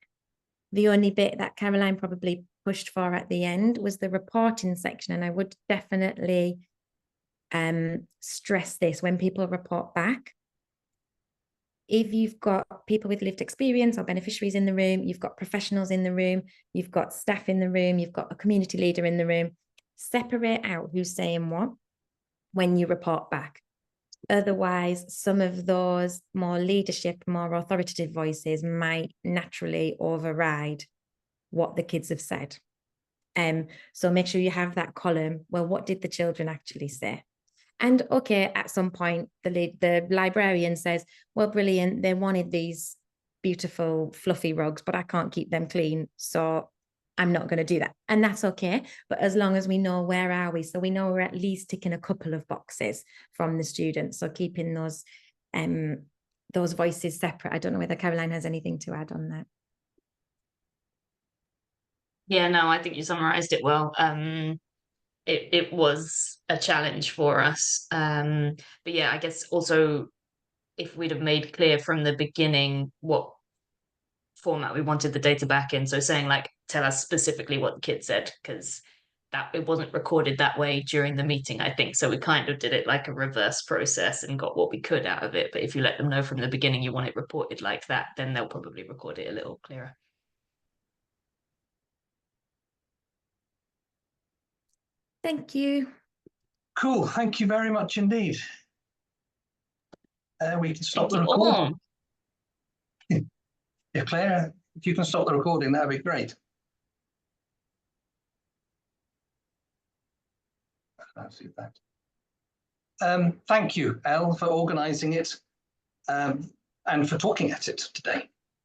The only bit that Caroline probably pushed for at the end was the reporting section. And I would definitely stress this when people report back. If you've got people with lived experience or beneficiaries in the room, you've got professionals in the room, you've got staff in the room, you've got a community leader in the room, separate out who's saying what when you report back. Otherwise, some of those more leadership, more authoritative voices might naturally override what the kids have said. So make sure you have that column. Well, what did the children actually say? And okay, at some point, the librarian says, well, brilliant, they wanted these beautiful fluffy rugs, but I can't keep them clean, so I'm not going to do that. And that's okay. But as long as we know where are we, so we know we're at least ticking a couple of boxes from the students. So keeping those voices separate. I don't know whether Caroline has anything to add on that. Yeah, no, I think you summarized it well. It was a challenge for us. But yeah, I guess also if we'd have made clear from the beginning what format we wanted the data back in, so saying like, tell us specifically what the kid said, because that it wasn't recorded that way during the meeting, I think. So we kind of did it like a reverse process and got what we could out of it. But if you let them know from the beginning you want it reported like that, then they'll probably record it a little clearer. Thank you. Cool. Thank you very much indeed. We can stop the Thank you recording. all. Yeah, Claire, if you can stop the recording, that'd be great. I'll see that. Thank you, Elle, for organising it and for talking at it today.